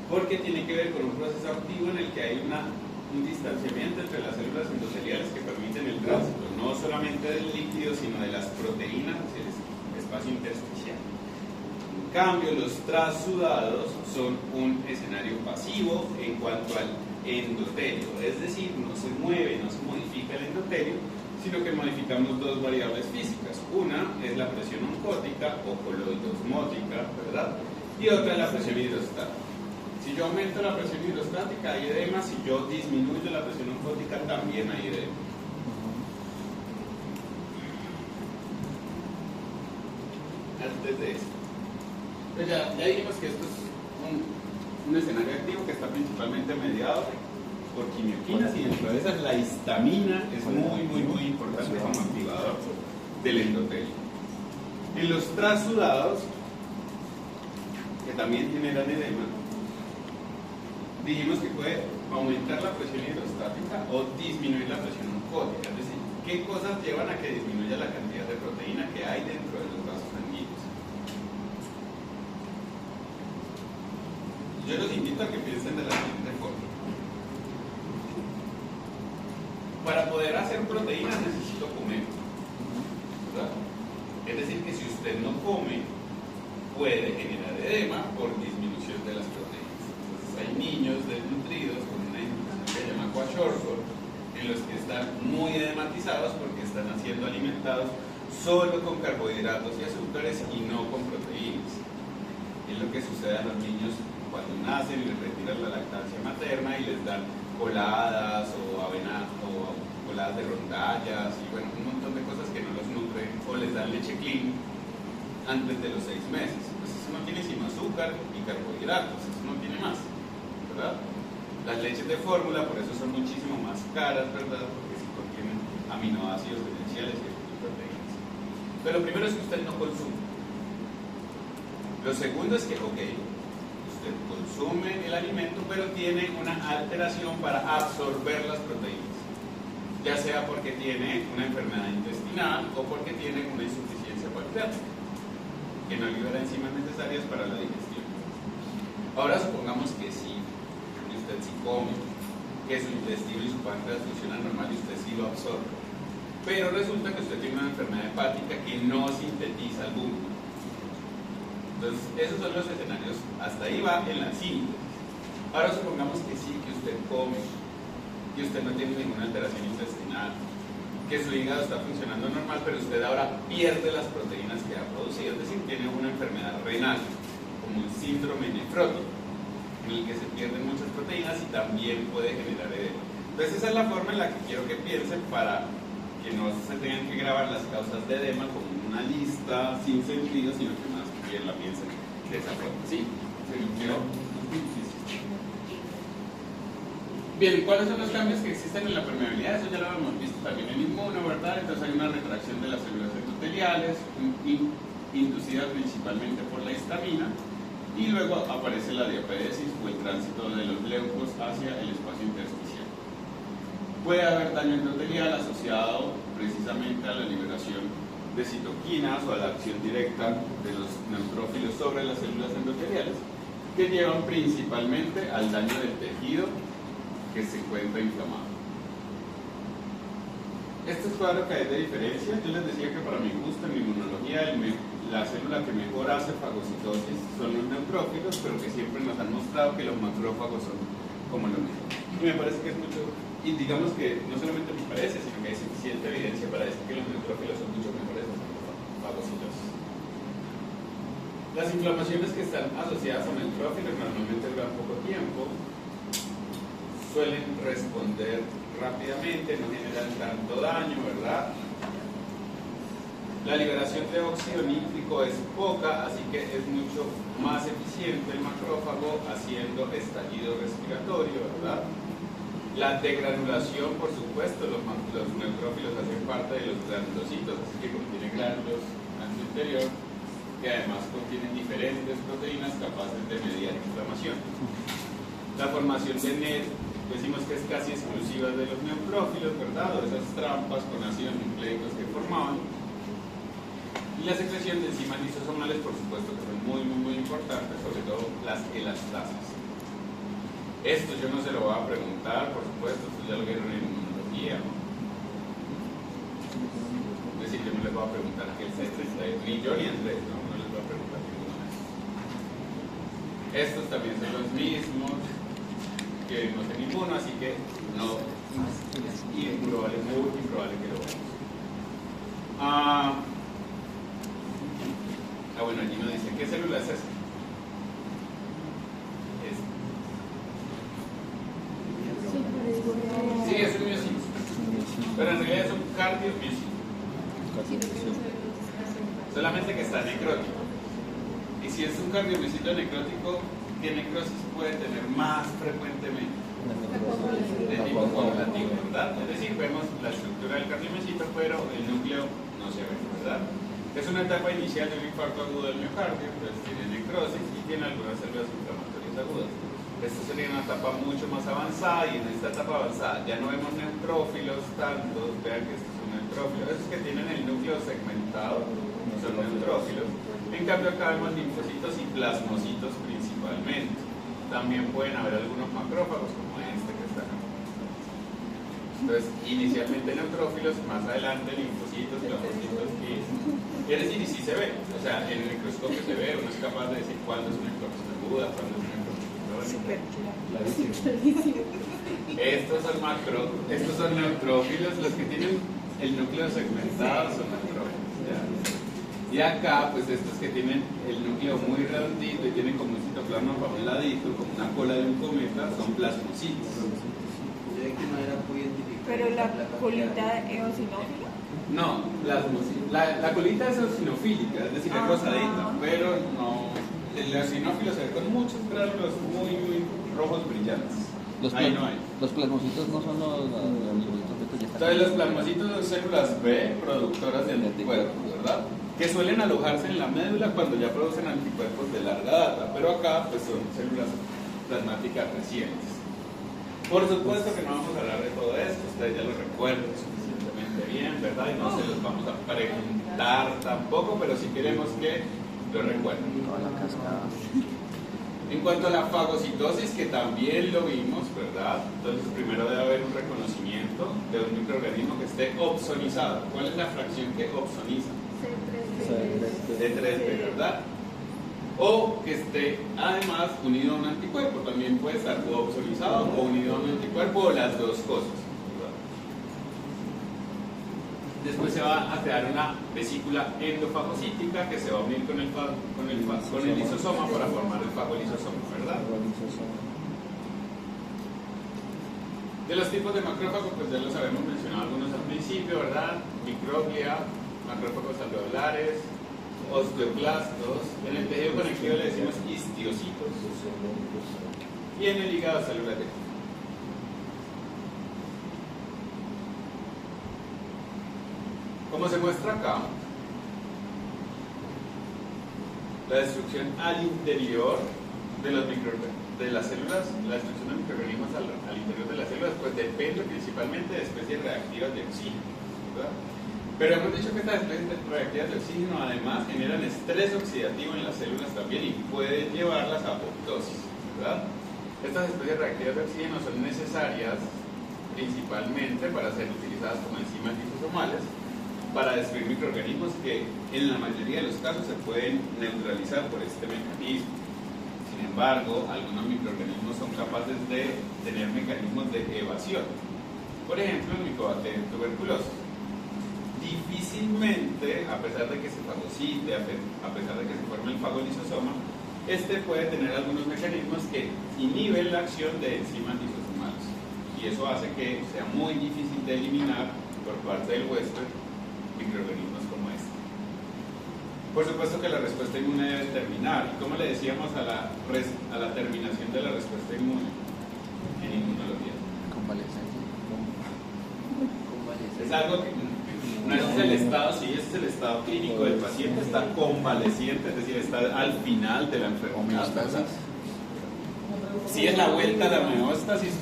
porque tiene que ver con un proceso activo en el que hay un distanciamiento entre las células endoteliales que permiten el tránsito, no solamente del líquido, sino de las proteínas hacia el espacio intersticial. En cambio, los trasudados son un escenario pasivo en cuanto al endotelio, es decir, no se mueve, no se modifica el endotelio, sino que modificamos dos variables físicas. Una es la presión oncótica o coloidosmótica, ¿verdad? Y otra es la presión hidrostática. Si yo aumento la presión hidrostática hay edema, si yo disminuyo la presión oncótica también hay edema. Antes de esto. Entonces ya dijimos que esto es un escenario activo que está principalmente mediado por quimioquinas y dentro de esas la histamina es muy importante como activador del endotelio. En los trasudados, que también generan edema, dijimos que puede aumentar la presión hidrostática o disminuir la presión oncótica, es decir, qué cosas llevan a que disminuya la cantidad de proteína que hay dentro de los vasos sanguíneos. Yo los invito a que piensen de la siguiente forma. Para poder hacer proteínas necesito comer, ¿verdad? Es decir, que si usted no come, puede generar edema por disminución de las proteínas. Entonces hay niños desnutridos con una inflamación que se llama kwashiorkor, en los que están muy edematizados porque están siendo alimentados solo con carbohidratos y azúcares y no con proteínas. Es lo que sucede a los niños cuando nacen, les retiran la lactancia materna y les dan coladas o avena o coladas de rondallas y bueno, un montón de cosas que no los nutren, o les dan leche clean antes de los 6 meses. Pues eso no tiene sino azúcar y carbohidratos, eso no tiene más, ¿verdad? Las leches de fórmula por eso son muchísimo más caras, ¿verdad? Porque sí contienen aminoácidos esenciales y proteínas. Pero lo primero es que usted no consume. Lo segundo es que, ok, usted consume el alimento, pero tiene una alteración para absorber las proteínas, ya sea porque tiene una enfermedad intestinal o porque tiene una insuficiencia pancreática, que no libera enzimas necesarias para la digestión. Ahora supongamos que sí, que usted sí come, que su intestino y su páncreas funcionan normal y usted sí lo absorbe, pero resulta que usted tiene una enfermedad hepática que no sintetiza algún. Entonces, esos son los escenarios, hasta ahí va en la síntesis. Ahora supongamos que sí, que usted come, que usted no tiene ninguna alteración intestinal, que su hígado está funcionando normal, pero usted ahora pierde las proteínas que ha producido, es decir, tiene una enfermedad renal, como un síndrome nefrótico, en el que se pierden muchas proteínas y también puede generar edema. Entonces, esa es la forma en la que quiero que piensen para que no se tengan que grabar las causas de edema como una lista sin sentido, sino que más bien la piensen de esa forma. ¿Sí? Bien, ¿cuáles son los cambios que existen en la permeabilidad? Eso ya lo hemos visto también en inmuno, ¿verdad? Entonces hay una retracción de las células endoteliales, inducida principalmente por la histamina, y luego aparece la diapedesis o el tránsito de los leucos hacia el espacio intersticial. Puede haber daño endotelial asociado precisamente a la liberación de citoquinas o a la acción directa de los neutrófilos sobre las células endoteliales, que llevan principalmente al daño del tejido que se encuentra inflamado. Este es cuadro que hay de diferencia. Yo les decía que para mi gusto en inmunología la célula que mejor hace fagocitosis son los neutrófilos, pero que siempre nos han mostrado que los macrófagos son como lo mismo. Y me parece que es mucho, y digamos que no solamente me parece, sino que hay suficiente evidencia para decir que los neutrófilos son mucho mejores haciendo fagocitosis. Las inflamaciones que están asociadas a neutrófilos normalmente duran poco tiempo, suelen responder rápidamente, no generan tanto daño, ¿verdad? La liberación de óxido nítrico es poca, así que es mucho más eficiente el macrófago haciendo estallido respiratorio, ¿verdad? La degranulación, por supuesto, los neutrófilos hacen parte de los granulocitos, así que contienen gránulos en su interior, que además contienen diferentes proteínas capaces de mediar inflamación. La formación de NET, decimos que es casi exclusiva de los neutrófilos, ¿verdad? O esas trampas con ácidos nucleicos que formaban. Y la secreción de enzimas lisosomales, por supuesto, que son muy importantes, sobre todo las elastasas. Esto yo no se lo voy a preguntar, por supuesto, esto ya lo vieron en inmunología, ¿no? Es decir, yo no les voy a preguntar a qué el C38, ni yo ni Andrés, ¿no? No les voy a preguntar ninguno de estos. Estos también son los mismos que vimos en inmuno, así que no, improbable, muy improbable que lo veamos. Bueno, allí nos dice, ¿qué célula es esa? Sí, es un miocito. Pero en realidad es un cardiomiocito. Solamente que está necrótico. Y si es un cardiomiocito necrótico, ¿qué necrosis puede tener más frecuentemente? De tipo coagulativo, ¿verdad? Es decir, vemos la estructura del cardiomiocito, pero el núcleo no se ve, ¿verdad? Es una etapa inicial de un infarto agudo del miocardio, pues tiene necrosis y tiene algunas células inflamatorias agudas. Esto sería una etapa mucho más avanzada, y en esta etapa avanzada ya no vemos neutrófilos tantos. Vean que estos son neutrófilos, esos que tienen el núcleo segmentado son neutrófilos. En cambio acá vemos linfocitos y plasmocitos principalmente. También pueden haber algunos macrófagos como este que está acá. Entonces, inicialmente neutrófilos, más adelante linfocitos, plasmocitos y es decir, y sí se ve, o sea, en el microscopio se ve, uno es capaz de decir cuándo es una necrosis aguda, cuándo es una necrosis crónica. Estos son neutrófilos, los que tienen el núcleo segmentado son neutrófilos, ¿ya? Y acá, pues estos que tienen el núcleo muy redondito y tienen como un citoplasma para un ladito, como una cola de un cometa, son plasmocitos. Pero la colita eosinófila. No, la colita es eosinofílica, es decir, es rosadita, pero no. El eosinófilo se ve con muchos gránulos muy rojos brillantes. Ahí no hay. Los plasmocitos no son los linfocitos beta, ya están. Entonces, los plasmocitos son células B productoras de anticuerpos, ¿verdad? Que suelen alojarse en la médula cuando ya producen anticuerpos de larga data, pero acá pues son células plasmáticas recientes. Por supuesto que no vamos a hablar de todo esto, ustedes ya lo recuerdan suficientemente bien, ¿verdad? Y no se los vamos a preguntar tampoco, pero sí queremos que lo recuerden. Toda la cascada. En cuanto a la fagocitosis, que también lo vimos, ¿verdad? Entonces primero debe haber un reconocimiento de un microorganismo que esté opsonizado. ¿Cuál es la fracción que opsoniza? C3b, ¿verdad? O que esté además unido a un anticuerpo, también puede estar o opsonizado o unido a un anticuerpo, o las dos cosas, ¿verdad? Después se va a crear una vesícula endofagocítica que se va a unir con el lisosoma para formar el fagolisosoma, ¿verdad? De los tipos de macrófagos, pues ya los habíamos mencionado algunos al principio, ¿verdad? Microglia, macrófagos alveolares, osteoclastos, en el tejido conectivo le decimos histiocitos, y en el hígado células de tejido. Como se muestra acá, la destrucción al interior de las células, la destrucción de microorganismos al interior de las células, pues depende principalmente de especies reactivas de oxígeno, ¿verdad? Pero hemos dicho que estas especies reactivas de oxígeno además generan estrés oxidativo en las células también y pueden llevarlas a apoptosis, ¿verdad? Estas especies reactivas de oxígeno son necesarias principalmente para ser utilizadas como enzimas lisosomales para destruir microorganismos que en la mayoría de los casos se pueden neutralizar por este mecanismo. Sin embargo, algunos microorganismos son capaces de tener mecanismos de evasión. Por ejemplo, el Mycobacterium tuberculosis. Difícilmente, a pesar de que se fagocite, a pesar de que se forme el fagolisosoma, este puede tener algunos mecanismos que inhiben la acción de enzimas lisosomales. Y eso hace que sea muy difícil de eliminar por parte del huésped microorganismos como este. Por supuesto que la respuesta inmune debe terminar. ¿Y cómo le decíamos a la terminación de la respuesta inmune en inmunología? Convalecencia. Es algo que no es el estado, sí, ese es el estado clínico del paciente, está convaleciente, es decir, está al final de la enfermedad. Homeostasis. Sí, es la vuelta a la homeostasis,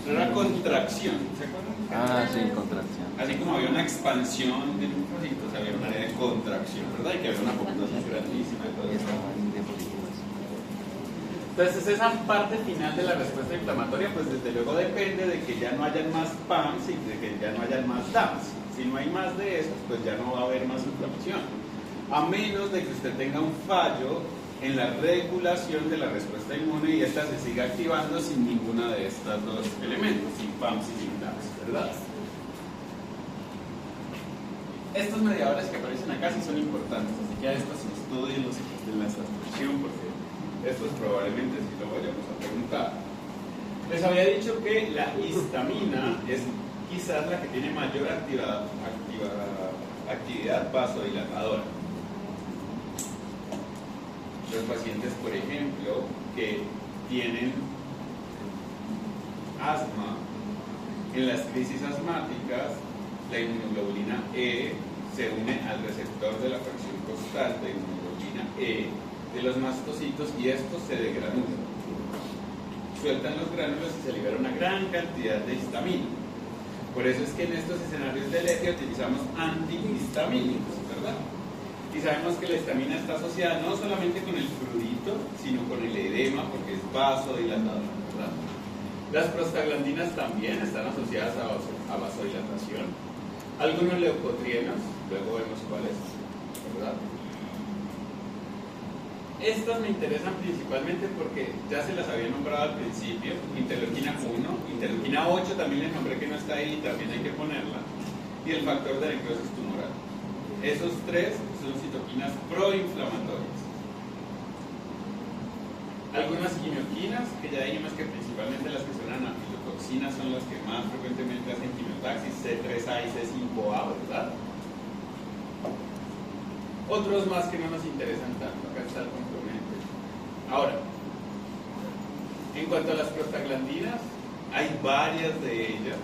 una contracción, ¿se acuerdan? Ah, sí, contracción. Así como había una expansión de linfocitos, había un área de contracción, ¿verdad? Y que había una apoptosis grandísima y todo Y eso. estaban diapositivas. Entonces esa parte final de la respuesta inflamatoria, pues desde luego depende de que ya no hayan más PAMs y de que ya no hayan más DAMs. Si no hay más de esos, pues ya no va a haber más inflamación. A menos de que usted tenga un fallo en la regulación de la respuesta inmune y esta se siga activando sin ninguna de estos dos elementos, sin PAMs y sin DAMs, ¿verdad? Estos mediadores que aparecen acá sí son importantes, así que a estos estudios de la transcripción, porque estos probablemente sí lo vayamos a preguntar. Les había dicho que la histamina es quizás la que tiene mayor actividad vasodilatadora. Los pacientes, por ejemplo, que tienen asma, en las crisis asmáticas, la inmunoglobulina E se une al receptor de la fracción costal de inmunoglobulina E de los mastocitos y estos se degranulan. Sueltan los gránulos y se libera una gran cantidad de histamina. Por eso es que en estos escenarios de alergia utilizamos antihistamínicos, ¿verdad? Y sabemos que la histamina está asociada no solamente con el prurito, sino con el edema, porque es vasodilatador, ¿verdad? Las prostaglandinas también están asociadas a vasodilatación. Algunos leucotrienos, luego vemos cuáles, ¿verdad? Estas me interesan principalmente porque ya se las había nombrado al principio, interleuquina 1, interleuquina 8 también les nombré que no está ahí, también hay que ponerla, y el factor de necrosis tumoral. Esos tres son citoquinas proinflamatorias. Algunas quimioquinas, que ya dijimos que principalmente las que son anafilotoxinas son las que más frecuentemente hacen quimiotaxis, C3A y C5A, ¿verdad? Otros más que no nos interesan tanto, acá está el componente. Ahora, en cuanto a las prostaglandinas, hay varias de ellas,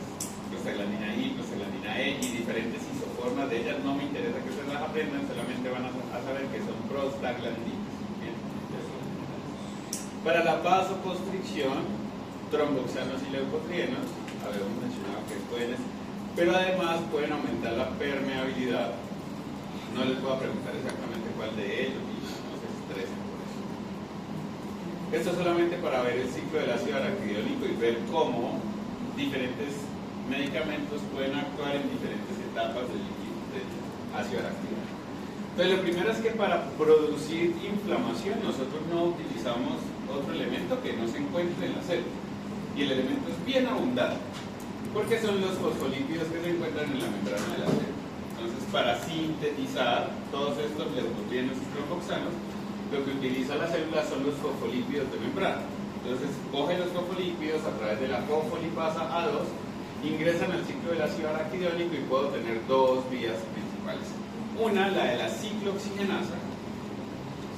prostaglandina I, prostaglandina E y diferentes isoformas de ellas. No me interesa que ustedes las aprendan, solamente van a saber que son prostaglandinas. Bien. Para la vasoconstricción, tromboxanos y leucotrienos, habíamos mencionado que pueden, pero además pueden aumentar la permeabilidad. No les voy a preguntar exactamente cuál de ellos y no se estresen por eso. Esto es solamente para ver el ciclo del ácido araquidónico y ver cómo diferentes medicamentos pueden actuar en diferentes etapas del ácido araquidónico. Entonces, lo primero es que para producir inflamación nosotros no utilizamos otro elemento que no se encuentre en la célula. Y el elemento es bien abundante, porque son los fosfolípidos que se encuentran en la membrana de la célula. Entonces, para sintetizar todos estos leucotrienos y tromboxanos, lo que utiliza la célula son los fosfolípidos de membrana. Entonces, coge los fosfolípidos a través de la fosfolipasa A2, ingresan al ciclo del ácido araquidónico y puedo tener dos vías principales. Una, la de la ciclooxigenasa,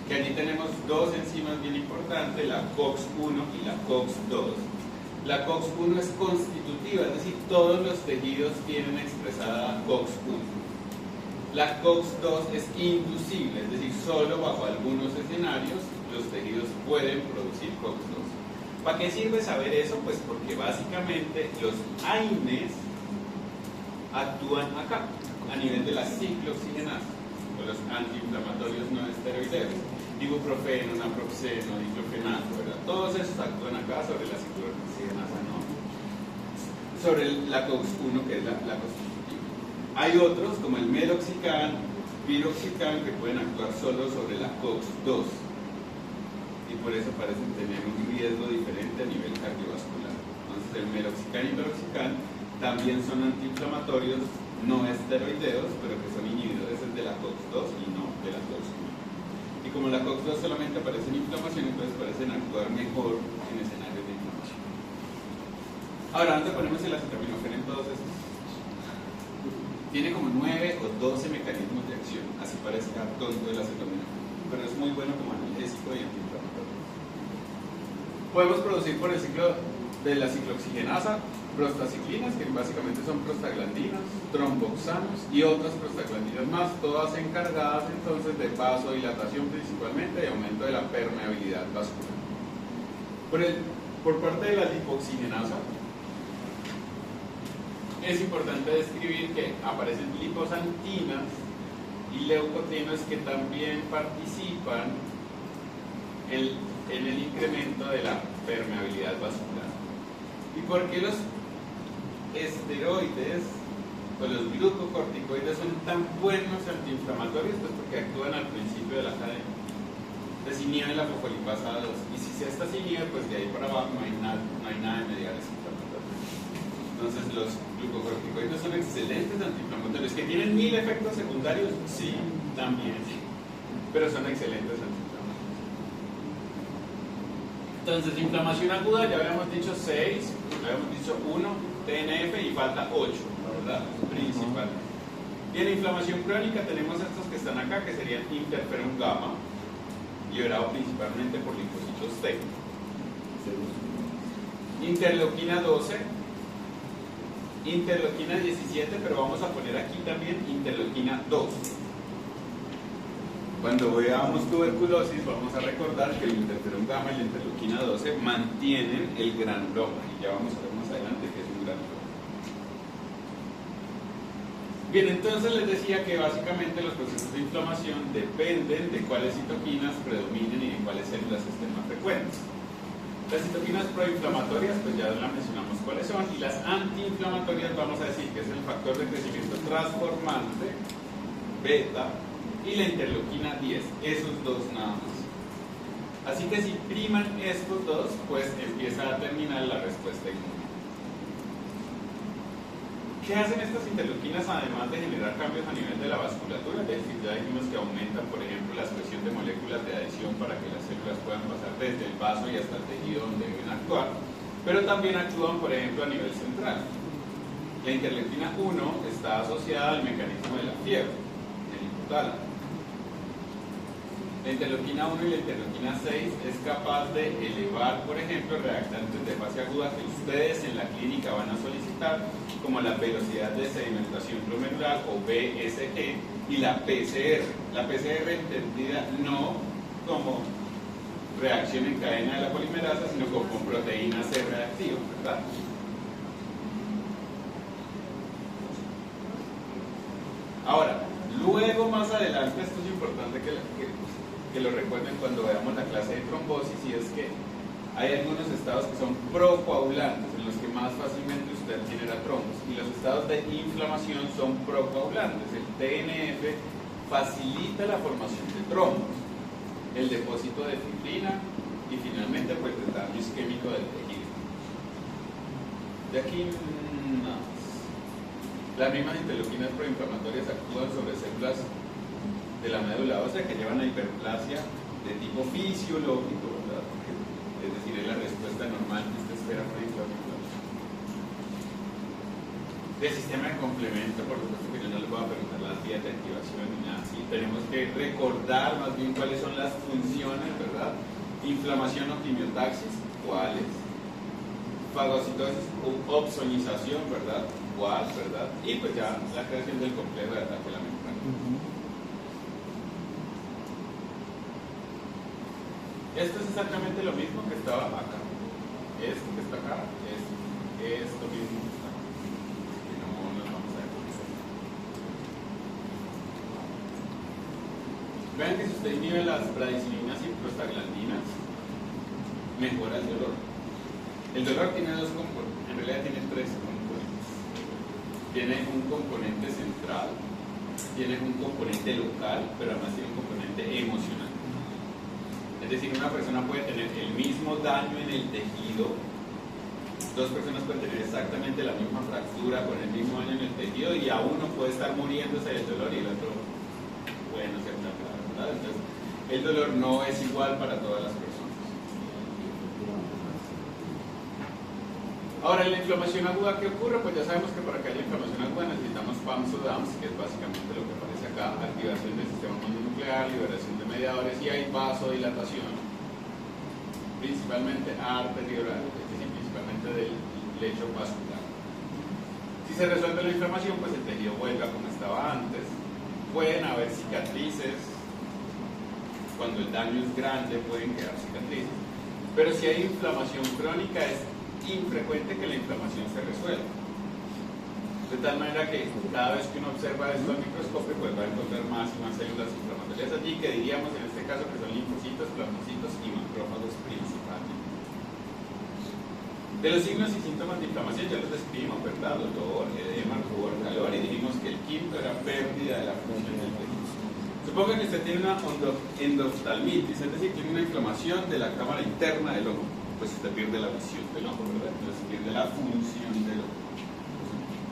que allí tenemos dos enzimas bien importantes, la COX-1 y la COX-2. La COX-1 es constitutiva, es decir, todos los tejidos tienen expresada COX-1. La COX-2 es inducible, es decir, solo bajo algunos escenarios los tejidos pueden producir COX-2. ¿Para qué sirve saber eso? Pues porque básicamente los AINES actúan acá, a nivel de la ciclooxigenasa, o los antiinflamatorios no esteroideos, ibuprofeno, naproxeno, diclofenaco, ¿verdad? Todos esos actúan acá sobre la ciclooxigenasa, ¿no? Sobre la COX-1, que es la constitutiva. Hay otros, como el meloxicam, piroxicam, que pueden actuar solo sobre la COX-2 y por eso parecen tener un riesgo diferente a nivel cardiovascular. Entonces el meloxicam y piroxicam también son antiinflamatorios no esteroideos, pero que son inhibidores de la COX-2 y no de la COX-1. Y como la COX-2 solamente aparece en inflamación, entonces parecen actuar mejor en escenarios de inflamación. Ahora, ¿dónde ponemos el acetaminofén en todos estos? Tiene como 9 o 12 mecanismos de acción, así parezca tonto el acetaminofén, pero es muy bueno como analgésico y antiinflamatorio. Podemos producir por el ciclo de la ciclooxigenasa prostaciclinas, que básicamente son prostaglandinas, tromboxanos y otras prostaglandinas más, todas encargadas entonces de vasodilatación principalmente y aumento de la permeabilidad vascular. Por parte de la lipoxigenasa, es importante describir que aparecen liposantinas y leucotrienos que también participan en el incremento de la permeabilidad vascular. ¿Y por qué los esteroides o los glucocorticoides son tan buenos antiinflamatorios? Pues porque actúan al principio de la cadena. Desinhiben la fosfolipasa 2. Y si se está inhibe, pues de ahí para abajo no hay nada de mediadores inflamatorios. Entonces los glucocorticoides son excelentes antiinflamatorios. ¿Que tienen 1000 efectos secundarios? Sí, también. Pero son excelentes antiinflamatorios. Entonces, inflamación aguda, ya habíamos dicho 6, habíamos dicho 1, TNF y falta 8, ¿verdad? Principal. Y en inflamación crónica tenemos estos que están acá, que serían interferón gamma, liberado principalmente por linfocitos T. Interleuquina 12, interleuquina 17, pero vamos a poner aquí también interleuquina 2. Cuando veamos tuberculosis vamos a recordar que el interferón gamma y la interleuquina 12 mantienen el granuloma, y ya vamos a ver más adelante que es un granuloma. Bien, entonces les decía que básicamente los procesos de inflamación dependen de cuáles citoquinas predominen y de cuáles células estén más frecuentes. Las citoquinas proinflamatorias, pues ya las mencionamos cuáles son, y las antiinflamatorias vamos a decir que es el factor de crecimiento transformante, beta, y la interleuquina 10, esos dos nada más. Así que si priman estos dos, pues empieza a terminar la respuesta inmune. ¿Qué hacen estas interleuquinas además de generar cambios a nivel de la vasculatura? Es decir, ya dijimos que aumentan, por ejemplo, la expresión de moléculas de adhesión para que las células puedan pasar desde el vaso y hasta el tejido donde deben actuar, pero también actúan, por ejemplo, a nivel central. La interleuquina 1 está asociada al mecanismo de la fiebre, el hipotálamo. La interleuquina 1 y la interleuquina 6 es capaz de elevar, por ejemplo, reactantes de fase aguda que ustedes en la clínica van a solicitar, como la velocidad de sedimentación glomerular o BSG y la PCR. La PCR entendida no como reacción en cadena de la polimerasa, sino como proteína C reactiva, ¿verdad? Ahora, luego más adelante, esto es importante que lo recuerden cuando veamos la clase de trombosis, y es que hay algunos estados que son procoagulantes, en los que más fácilmente usted genera trombos, y los estados de inflamación son procoagulantes. El TNF facilita la formación de trombos, el depósito de fibrina y finalmente pues el daño isquémico del tejido. De aquí nada más. Las mismas interleuquinas proinflamatorias actúan sobre células de la médula ósea que llevan a hiperplasia de tipo fisiológico, ¿verdad? Es decir, es la respuesta normal que usted espera proinflamatoria. Del sistema de complemento, por supuesto que yo no les voy a preguntar las vías de activación ni nada así. Tenemos que recordar más bien cuáles son las funciones, ¿verdad? Inflamación o quimiotaxis, ¿cuáles? Fagocitosis o opsonización, ¿verdad? ¿Cuál, verdad? Y pues ya la creación del complejo de ataque a la membrana. Esto es exactamente lo mismo que estaba acá. Esto que está acá es esto mismo que está acá. Que no nos vamos a ver. Vean que si usted inhibe las bradicininas y prostaglandinas, mejora el dolor. El dolor tiene dos componentes, en realidad tiene tres componentes. Tiene un componente central, tiene un componente local, pero además tiene un componente emocional. Es decir, una persona puede tener el mismo daño en el tejido, dos personas pueden tener exactamente la misma fractura con el mismo daño en el tejido, y a uno puede estar muriéndose del dolor y el otro puede no ser tan grave, ¿verdad? Entonces, el dolor no es igual para todas las personas. Ahora, en la inflamación aguda, ¿qué ocurre? Pues ya sabemos que para que haya inflamación aguda necesitamos PAMS o DAMS, que es básicamente lo que aparece acá: activación del sistema mononuclear, liberación de mediadores, y hay vasodilatación, principalmente arteriolar, es decir, principalmente del lecho vascular. Si se resuelve la inflamación, pues el tejido vuelve como estaba antes. Pueden haber cicatrices, cuando el daño es grande pueden quedar cicatrices, pero si hay inflamación crónica es infrecuente que la inflamación se resuelva. De tal manera que cada vez que uno observa esto al microscopio, pues va a encontrar más y más células inflamatorias allí, que diríamos en este caso que son linfocitos, plasmocitos y macrófagos principalmente. De los signos y síntomas de inflamación ya los describimos, ¿verdad? Dolor, edema, rubor, calor, y dijimos que el quinto era pérdida de la función del tejido. Suponga que usted tiene una endoftalmitis, es decir, tiene una inflamación de la cámara interna del ojo. Pues usted pierde la visión del ojo, ¿verdad? Entonces pierde la función del ojo.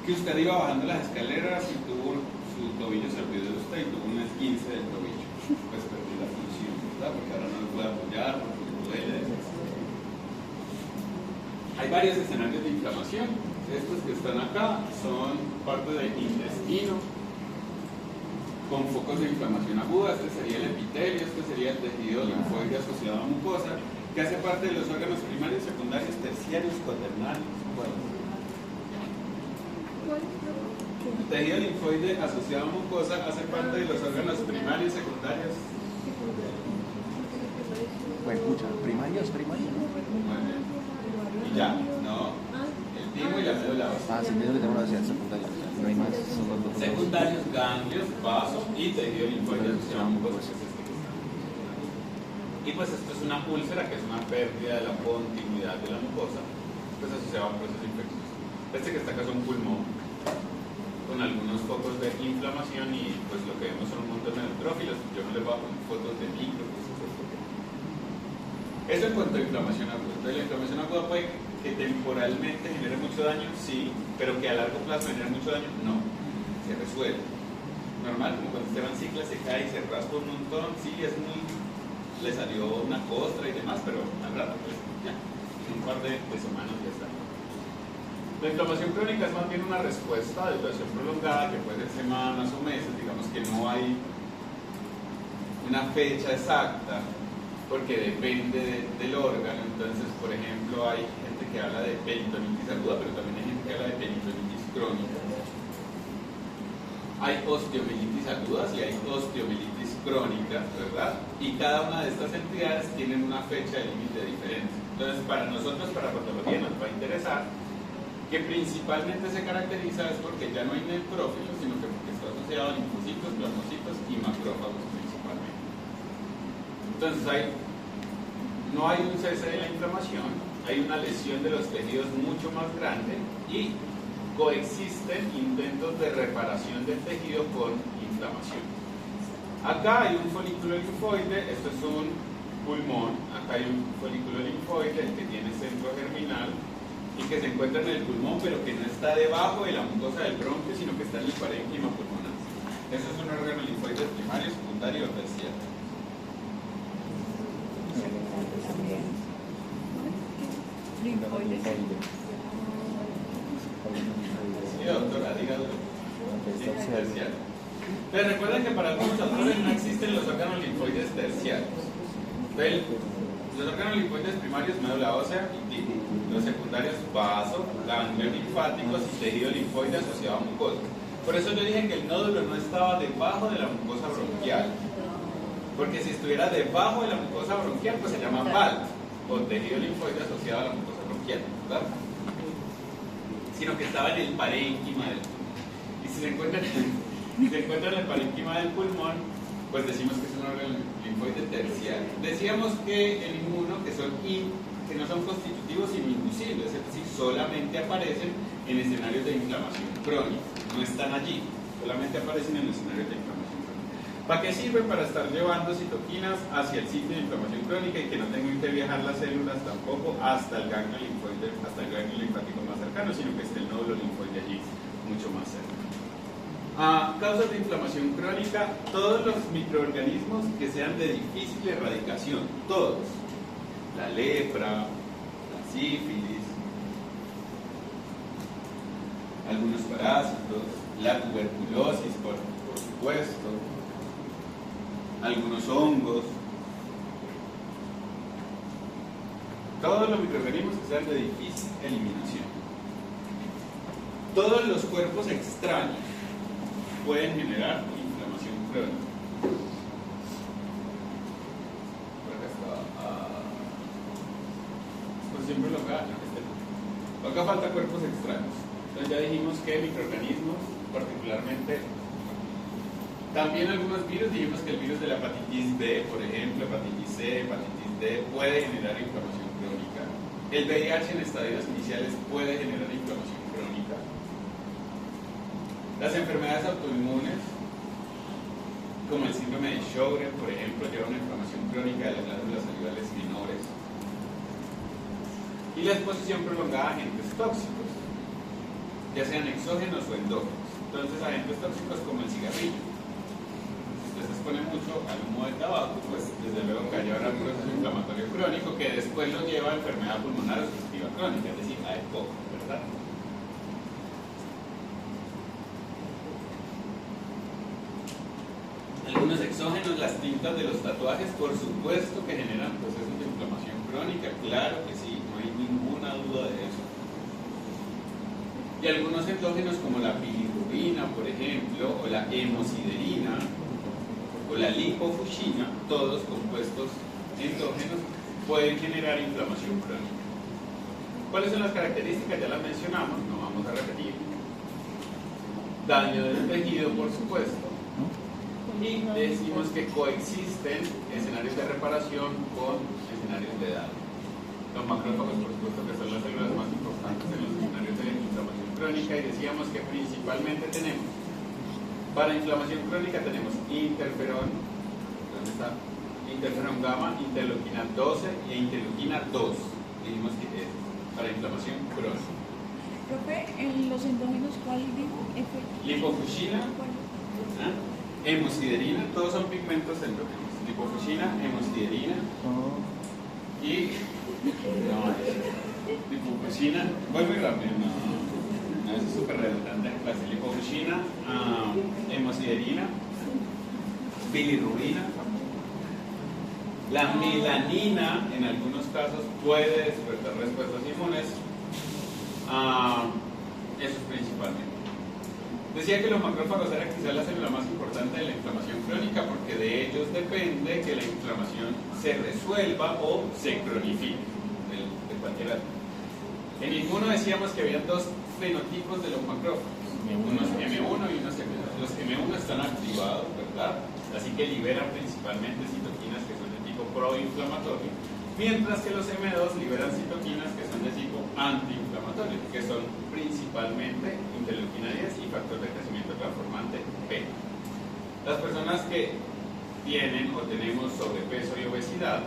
Que usted iba bajando las escaleras y tuvo su tobillo se olvidó de usted y tuvo un esguince del tobillo. Pues perdió la función, ¿verdad? Porque ahora no lo puede apoyar, porque le duele. Hay varios escenarios de inflamación. Estos que están acá son parte del intestino, con focos de inflamación aguda. Este sería el epitelio, este sería el tejido linfoide asociado a mucosa, que hace parte de los órganos primarios, secundarios, terciarios, cuaternarios. El tejido linfoide asociado a mucosa hace parte de los órganos primarios, secundarios. Bueno, muchos. ¿Primarios? Muy bien. Y ya, no. El timo y la médula ósea. Ah, sí, yo le tengo una velocidad secundaria. No hay más. Son los dos. Secundarios, ganglios, vasos y tejido linfoide asociado a mucosa. Y pues esto es una úlcera, que es una pérdida de la continuidad de la mucosa, pues asociada a un proceso infeccioso. Este que está acá es un pulmón, con algunos focos de inflamación, y pues lo que vemos son un montón de neutrófilos. Yo no les voy a poner fotos de micro. Eso en cuanto a inflamación aguda. Entonces, la inflamación aguda puede que temporalmente genere mucho daño, sí, pero que a largo plazo genere mucho daño, no. Se resuelve. Normal, como cuando Esteban Cicla se cae y se raspa un montón, sí, es muy... le salió una costra y demás, pero al rato, pues ya, en un par de semanas ya está. La inflamación crónica es más bien una respuesta de duración prolongada, que puede ser semanas o meses. Digamos que no hay una fecha exacta, porque depende del órgano. Entonces, por ejemplo, hay gente que habla de peritonitis aguda, pero también hay gente que habla de peritonitis crónica. Hay osteomielitis agudas y hay osteomielitis crónica, ¿verdad? Y cada una de estas entidades tienen una fecha de límite diferente. Entonces, para nosotros, para patología, nos va a interesar que principalmente se caracteriza es porque ya no hay neutrófilos, sino que porque está asociado a linfocitos, plasmocitos y macrófagos principalmente. Entonces, no hay un cese de la inflamación, hay una lesión de los tejidos mucho más grande y coexisten intentos de reparación del tejido con inflamación. Acá hay un folículo linfoide, esto es un pulmón, acá hay un folículo linfoide, el que tiene centro germinal y que se encuentra en el pulmón, pero que no está debajo de la mucosa del bronquio, sino que está en el parénquima pulmonar. Eso es un órgano linfoide primario, secundario o terciario. Linfoides. Sí, doctora, diga duro. Sí, terciario. Pero recuerden que para algunos autores no existen los órganos linfoides terciarios. Entonces, los órganos linfoides primarios, médula ósea y timo. Los secundarios, vaso, ganglios linfáticos y tejido linfoide asociado a mucosa. Por eso yo dije que el nódulo no estaba debajo de la mucosa bronquial. Porque si estuviera debajo de la mucosa bronquial, pues se llama VALV, o tejido linfoide asociado a la mucosa bronquial, ¿verdad? Sino que estaba en el parénquima del pulmón. Y si se encuentra en el parénquima del pulmón, pues decimos que es un órgano linfoide terciario. Decíamos que el inmuno, que no son constitutivos sino inducibles, es decir, solamente aparecen en escenarios de inflamación crónica, no están allí, solamente aparecen en escenarios de inflamación crónica. ¿Para qué sirve? Para estar llevando citoquinas hacia el sitio de inflamación crónica y que no tengan que viajar las células tampoco hasta el ganglio linfoide, hasta el ganglio linfático más cercano, sino que esté el nódulo linfoide allí mucho más cerca. Causas de inflamación crónica: todos los microorganismos que sean de difícil erradicación, todos. La lepra, la sífilis, algunos parásitos, la tuberculosis, por supuesto, algunos hongos, todos los microorganismos que sean de difícil eliminación. Todos los cuerpos extraños pueden generar inflamación crónica. Por acá está. Exposición prolongada. Acá falta cuerpos extraños. Entonces ya dijimos que microorganismos, particularmente, también algunos virus, dijimos que el virus de la hepatitis B, por ejemplo, hepatitis C, hepatitis D, puede generar inflamación crónica. El VIH en estadios iniciales puede generar inflamación crónica. Las enfermedades autoinmunes, como el síndrome de Sjögren, por ejemplo, lleva una inflamación crónica de las glándulas salivales menores. Y la exposición prolongada a agentes tóxicos, ya sean exógenos o endógenos. Entonces, agentes tóxicos como el cigarrillo. Si usted se expone mucho al humo del tabaco, pues desde luego que habrá un proceso inflamatorio crónico que después lo lleva a enfermedad pulmonar obstructiva crónica, es decir, a EPOC, ¿verdad? Algunos exógenos, las tintas de los tatuajes, por supuesto que generan procesos de inflamación crónica, claro que sí, no hay ninguna duda de eso. Y algunos endógenos como la bilirrubina, por ejemplo, o la hemosiderina, o la lipofuscina, todos compuestos endógenos, pueden generar inflamación crónica. ¿Cuáles son las características? Ya las mencionamos, no vamos a repetir. Daño del tejido, por supuesto. Y decimos que coexisten escenarios de reparación con escenarios de daño. Los macrófagos, por supuesto, que son las células más importantes en los escenarios de inflamación crónica, y decíamos que principalmente tenemos, para inflamación crónica tenemos interferón, ¿dónde está? Interferón gamma, interleuquina 12 y interleuquina 2. Dijimos que es para inflamación crónica. Profe, en los endógenos, ¿cuál dijo? Lipofuscina, ¿ah? Hemosiderina, todos son pigmentos endógenos. Lipofuscina, hemosiderina y lipofuscina, voy muy rápido, no, eso es súper redundante en clase. Lipofuscina, hemosiderina, bilirrubina, la melanina en algunos casos puede despertar respuestas inmunes, eso es principalmente. Decía que los macrófagos eran quizás la célula más importante de la inflamación crónica, porque de ellos depende que la inflamación se resuelva o se cronifique, de cualquiera. En inmuno decíamos que había dos fenotipos de los macrófagos, unos M1 y unos M2. Los M1 están activados, ¿verdad? Así que liberan principalmente citoquinas que son de tipo proinflamatorio, mientras que los M2 liberan citoquinas que son de tipo antiinflamatorio, que son principalmente interleuquina 10 y factor de crecimiento transformante P. Las personas que tienen o tenemos sobrepeso y obesidad,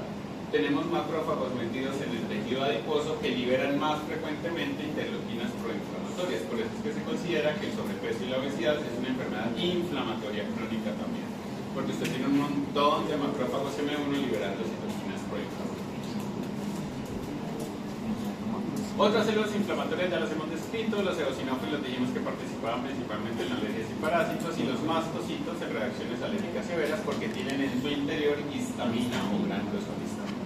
tenemos macrófagos metidos en el tejido adiposo que liberan más frecuentemente interleuquinas proinflamatorias. Por eso es que se considera que el sobrepeso y la obesidad es una enfermedad inflamatoria crónica también, porque usted tiene un montón de macrófagos M1 liberando citoquinas proinflamatorias. Otras células inflamatorias ya las hemos descrito. Los eosinófilos dijimos que participaban principalmente en la alergias y parásitos, y los mastocitos en reacciones alérgicas severas porque tienen en su interior histamina o gránulos con histamina.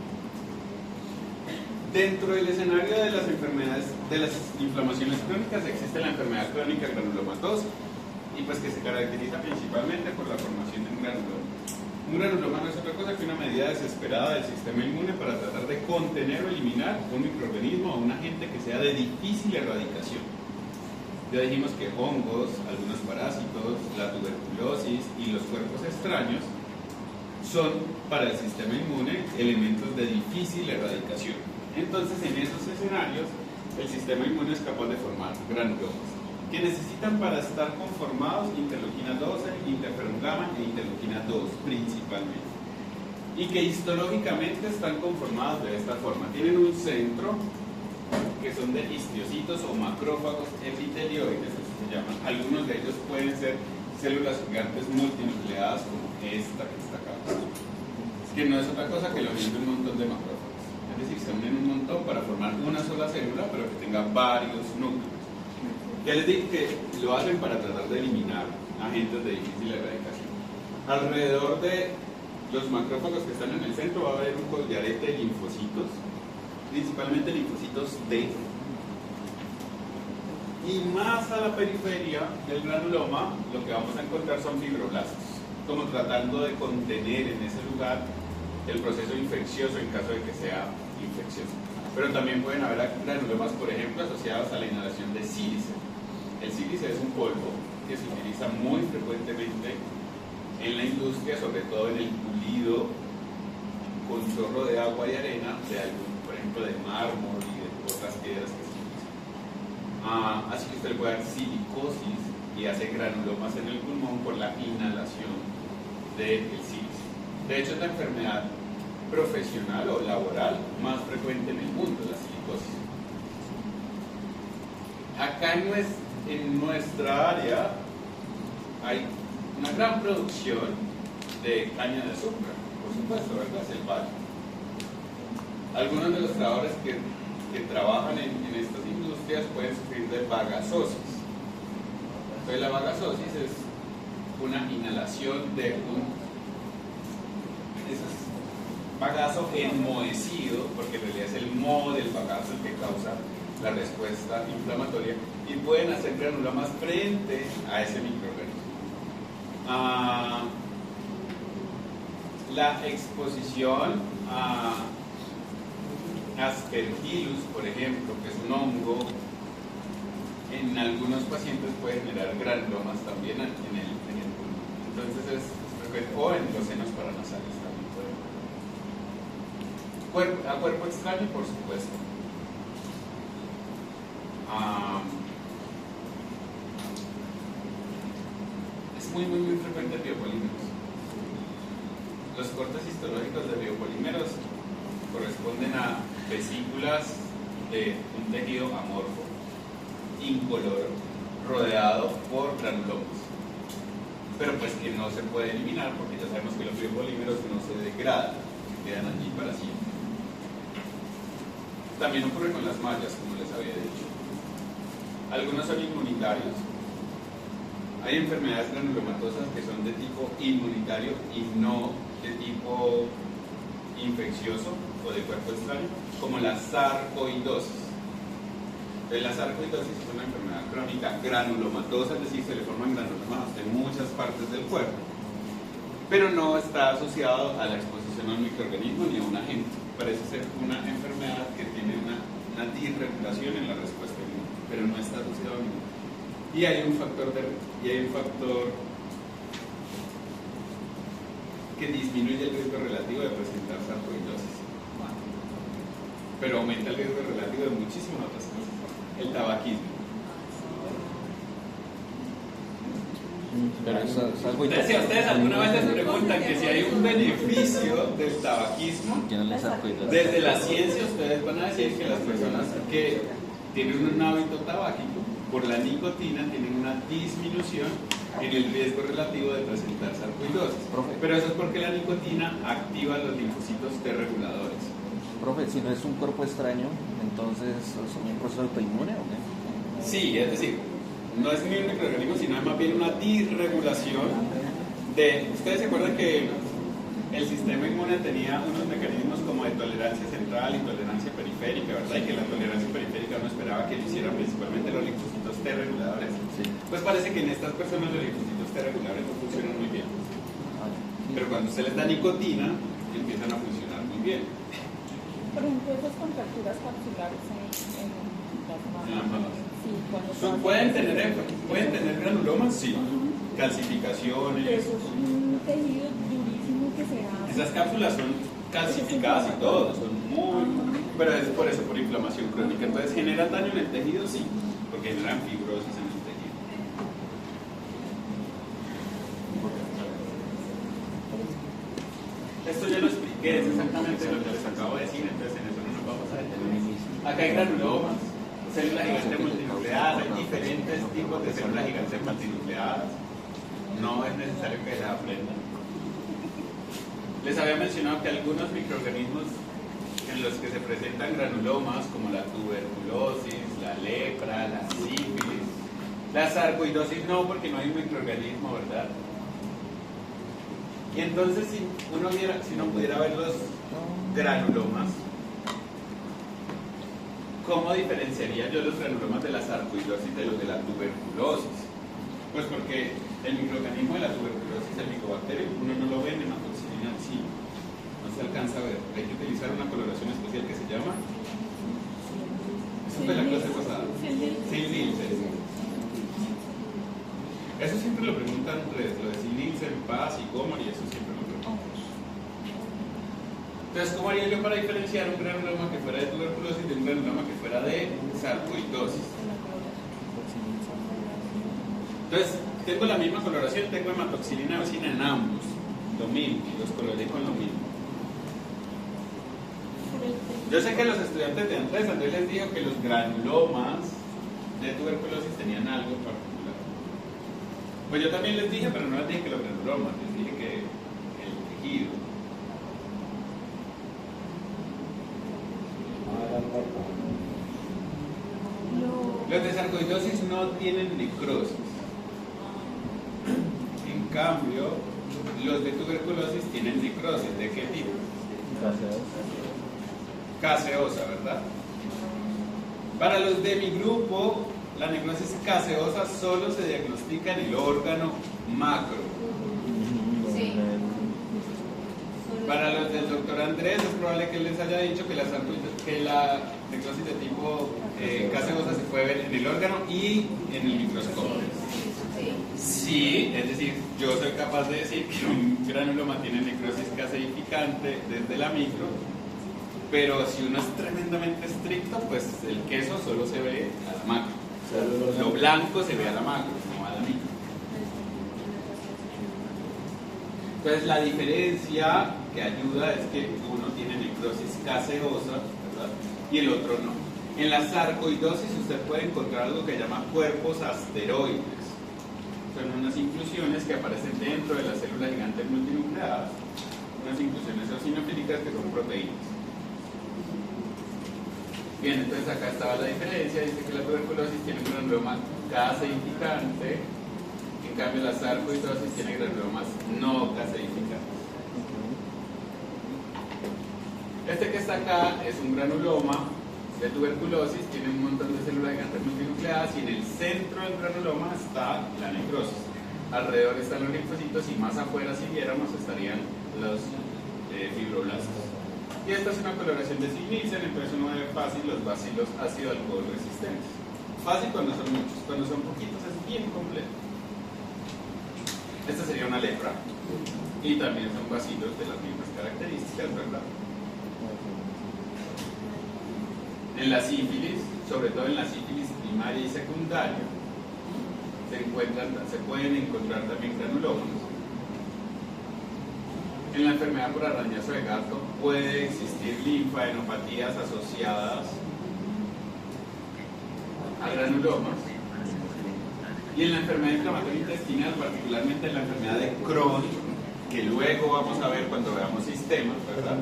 Dentro del escenario de las enfermedades, de las inflamaciones crónicas, existe la enfermedad crónica granulomatosa, y pues que se caracteriza principalmente por la formación de un granuloma. Un granuloma no es otra cosa que una medida desesperada del sistema inmune para tratar de contener o eliminar un microorganismo o un agente que sea de difícil erradicación. Ya dijimos que hongos, algunos parásitos, la tuberculosis y los cuerpos extraños son para el sistema inmune elementos de difícil erradicación. Entonces, en esos escenarios, el sistema inmune es capaz de formar granulomas, que necesitan para estar conformados interleuquina 12, interferón gamma e interleuquina 2 principalmente, y que histológicamente están conformados de esta forma. Tienen un centro que son de histiocitos o macrófagos epitelioides, así se llaman. Algunos de ellos pueden ser células gigantes multinucleadas como esta que está acá, que no es otra cosa que la unión de un montón de macrófagos. Es decir, se unen un montón para formar una sola célula, pero que tenga varios núcleos. Ya les dije que lo hacen para tratar de eliminar agentes de difícil erradicación. Alrededor de los macrófagos que están en el centro va a haber un collarete de linfocitos, principalmente linfocitos D. Y más a la periferia del granuloma lo que vamos a encontrar son fibroblastos, como tratando de contener en ese lugar el proceso infeccioso en caso de que sea infeccioso. Pero también pueden haber granulomas, por ejemplo, asociados a la inhalación de sílice. El sílice es un polvo que se utiliza muy frecuentemente en la industria, sobre todo en el pulido con chorro de agua y arena de algún, por ejemplo, de mármol y de otras piedras que se utilizan. Así que usted le puede dar silicosis y hace granulomas en el pulmón por la inhalación del sílice. De hecho, es la enfermedad profesional o laboral más frecuente en el mundo, la silicosis. Acá en nuestra área hay una gran producción de caña de azúcar, por supuesto, ¿verdad? Es el valle. Algunos de los trabajadores que trabajan en estas industrias pueden sufrir de vagasosis. Entonces la vagasosis es una inhalación de un bagazo enmohecido, porque en realidad es el moho del bagazo el que causa la respuesta inflamatoria, y pueden hacer granulomas frente a ese microorganismo. La exposición a Aspergillus, por ejemplo, que es un hongo, en algunos pacientes puede generar granulomas también en el pulmón. Entonces es frecuente, o en los senos paranasales también puede. A cuerpo extraño, por supuesto. Es muy frecuente en biopolímeros. Los cortes histológicos de biopolímeros corresponden a vesículas de un tejido amorfo, incoloro, rodeado por granulomas, pero pues que no se puede eliminar porque ya sabemos que los biopolímeros no se degradan, quedan allí para siempre. También ocurre con las mallas, como les había dicho. Algunos son inmunitarios. Hay enfermedades granulomatosas que son de tipo inmunitario y no de tipo infeccioso o de cuerpo extraño, como la sarcoidosis. La sarcoidosis es una enfermedad crónica granulomatosa, es decir, se le forman granulomas en muchas partes del cuerpo, pero no está asociado a la exposición a un microorganismo ni a un agente. Parece ser una enfermedad que tiene una disregulación en la respuesta inmune, pero no está asociado a ningún. Y hay un factor que disminuye el riesgo relativo de presentar sarcoidosis, pero aumenta el riesgo relativo de muchísimas otras cosas. El tabaquismo. Entonces, si a ustedes alguna vez les preguntan que si hay un beneficio del tabaquismo, desde la ciencia ustedes van a decir que las personas que tienen un hábito tabáquico, por la nicotina, tienen una disminución en el riesgo relativo de presentar sarcoidosis. Pero eso es porque la nicotina activa los linfocitos T reguladores. Profe, si no es un cuerpo extraño, entonces ¿es un proceso autoinmune o qué? Sí, es decir, no es ni un microorganismo, sino más bien una disregulación de... Ustedes se acuerdan que el sistema inmune tenía unos mecanismos como de tolerancia central y tolerancia periférica, ¿verdad? Y que la tolerancia periférica no esperaba que lo hicieran principalmente los linfocitos T reguladores. Sí. Pues parece que en estas personas los linfocitos T reguladores no funcionan muy bien. Pero cuando se les da nicotina, empiezan a funcionar muy bien. Por ejemplo, esas contracturas capsulares en las manos. Sí, cuando ¿Pueden tener granulomas? Sí. Calcificaciones. Eso es un tejido durísimo que se hace. Esas cápsulas son calcificadas y todo, son muy... Pero es por eso, por inflamación crónica. Entonces, ¿generan daño en el tejido? Sí, porque generan fibrosis en el tejido. Esto ya lo expliqué, es exactamente lo que les acabo de decir, entonces en eso no nos vamos a detener. Acá hay granulomas, células gigantes multinucleadas, hay diferentes tipos de células gigantes multinucleadas. No es necesario que las aprendan. Les había mencionado que algunos microorganismos en los que se presentan granulomas, como la tuberculosis, la lepra, la sífilis, La sarcoidosis no, porque no hay un microorganismo, ¿verdad? Y entonces si uno pudiera ver los granulomas, ¿cómo diferenciaría yo los granulomas de la sarcoidosis de los de la tuberculosis? Pues porque el microorganismo de la tuberculosis, el micobacterio, uno no lo ve en hematoxilina sí, no se alcanza a ver. Hay que utilizar una coloración especial que se llama, eso fue la clase pasada, Sin Nielsen. Eso siempre lo preguntan en redes, lo de Sin Nielsen, Paz y Comor, y eso siempre lo preguntan. Entonces, ¿cómo haría yo para diferenciar un granuloma que fuera de tuberculosis de un granuloma que fuera de sarcoidosis? Entonces, tengo la misma coloración, tengo hematoxilina vecina en ambos, lo mismo, los coloré con lo mismo. Yo sé que los estudiantes de Andrés les dijo que los granulomas de tuberculosis tenían algo particular. Pues yo también les dije, pero no les dije que los granulomas, les dije que el tejido. Los de sarcoidosis no tienen necrosis. En cambio, los de tuberculosis tienen necrosis. ¿De qué tipo? Caseosa, ¿verdad? Para los de mi grupo, la necrosis caseosa solo se diagnostica en el órgano macro. Sí. Para los del doctor Andrés, es probable que él les haya dicho que la necrosis de tipo caseosa se puede ver en el órgano y en el microscopio. Sí, es decir, yo soy capaz de decir que un granuloma tiene necrosis caseificante desde la micro, pero si uno es tremendamente estricto, pues el queso solo se ve a la macro. Lo blanco se ve a la macro, no a la micro. Entonces la diferencia que ayuda es que uno tiene necrosis caseosa, ¿verdad? Y el otro no. En la sarcoidosis usted puede encontrar algo que llama cuerpos asteroides. Son unas inclusiones que aparecen dentro de las células gigantes multinucleadas, unas inclusiones eosinofílicas que son proteínas. Bien, entonces acá estaba la diferencia, dice que la tuberculosis tiene un granuloma caseificante, en cambio la sarcoidosis tiene granulomas no caseificantes. Este que está acá es un granuloma de tuberculosis, tiene un montón de células gigantes multinucleadas y en el centro del granuloma está la necrosis. Alrededor están los linfocitos y más afuera, si viéramos, estarían los fibroblastos. Y esta es una coloración de Sin Nielsen, entonces uno ve fácil los bacilos ácido alcohol resistentes. Fácil cuando son muchos, cuando son poquitos es bien completo. Esta sería una lepra y también son bacilos de las mismas características, ¿verdad? En la sífilis, sobre todo en la sífilis primaria y secundaria, se pueden encontrar también granulomas. En la enfermedad por arañazo de gato puede existir linfadenopatías asociadas a granulomas. Y en la enfermedad inflamatoria intestinal, particularmente en la enfermedad de Crohn, que luego vamos a ver cuando veamos sistemas, ¿verdad?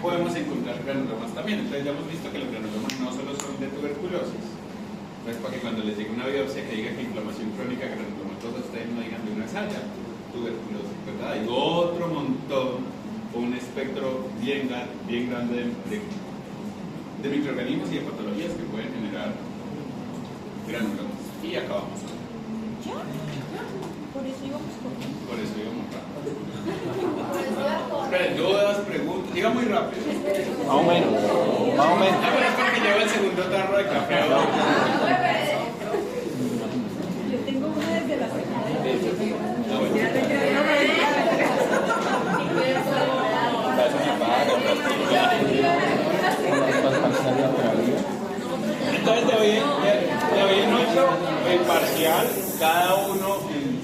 Podemos encontrar granulomas también. Entonces ya hemos visto que los granulomas no solo son de tuberculosis. No es para que cuando les llegue una biopsia que diga que inflamación crónica granulomatosa, ustedes no digan de una salla, tuberculosis, ¿verdad? Hay otro montón, un espectro bien grande de microorganismos y de patologías que pueden generar granulomas. Y acabamos. ¿Ya? Por eso íbamos corriendo. Por eso íbamos rápido. Esperen, dudas, preguntas. Diga muy rápido. Más o menos. Ah, pero es porque lleva el segundo tarro de café ahora. Yo tengo una desde la secundaria. Ah, bueno. Entonces de hoy en 8, el parcial, cada uno en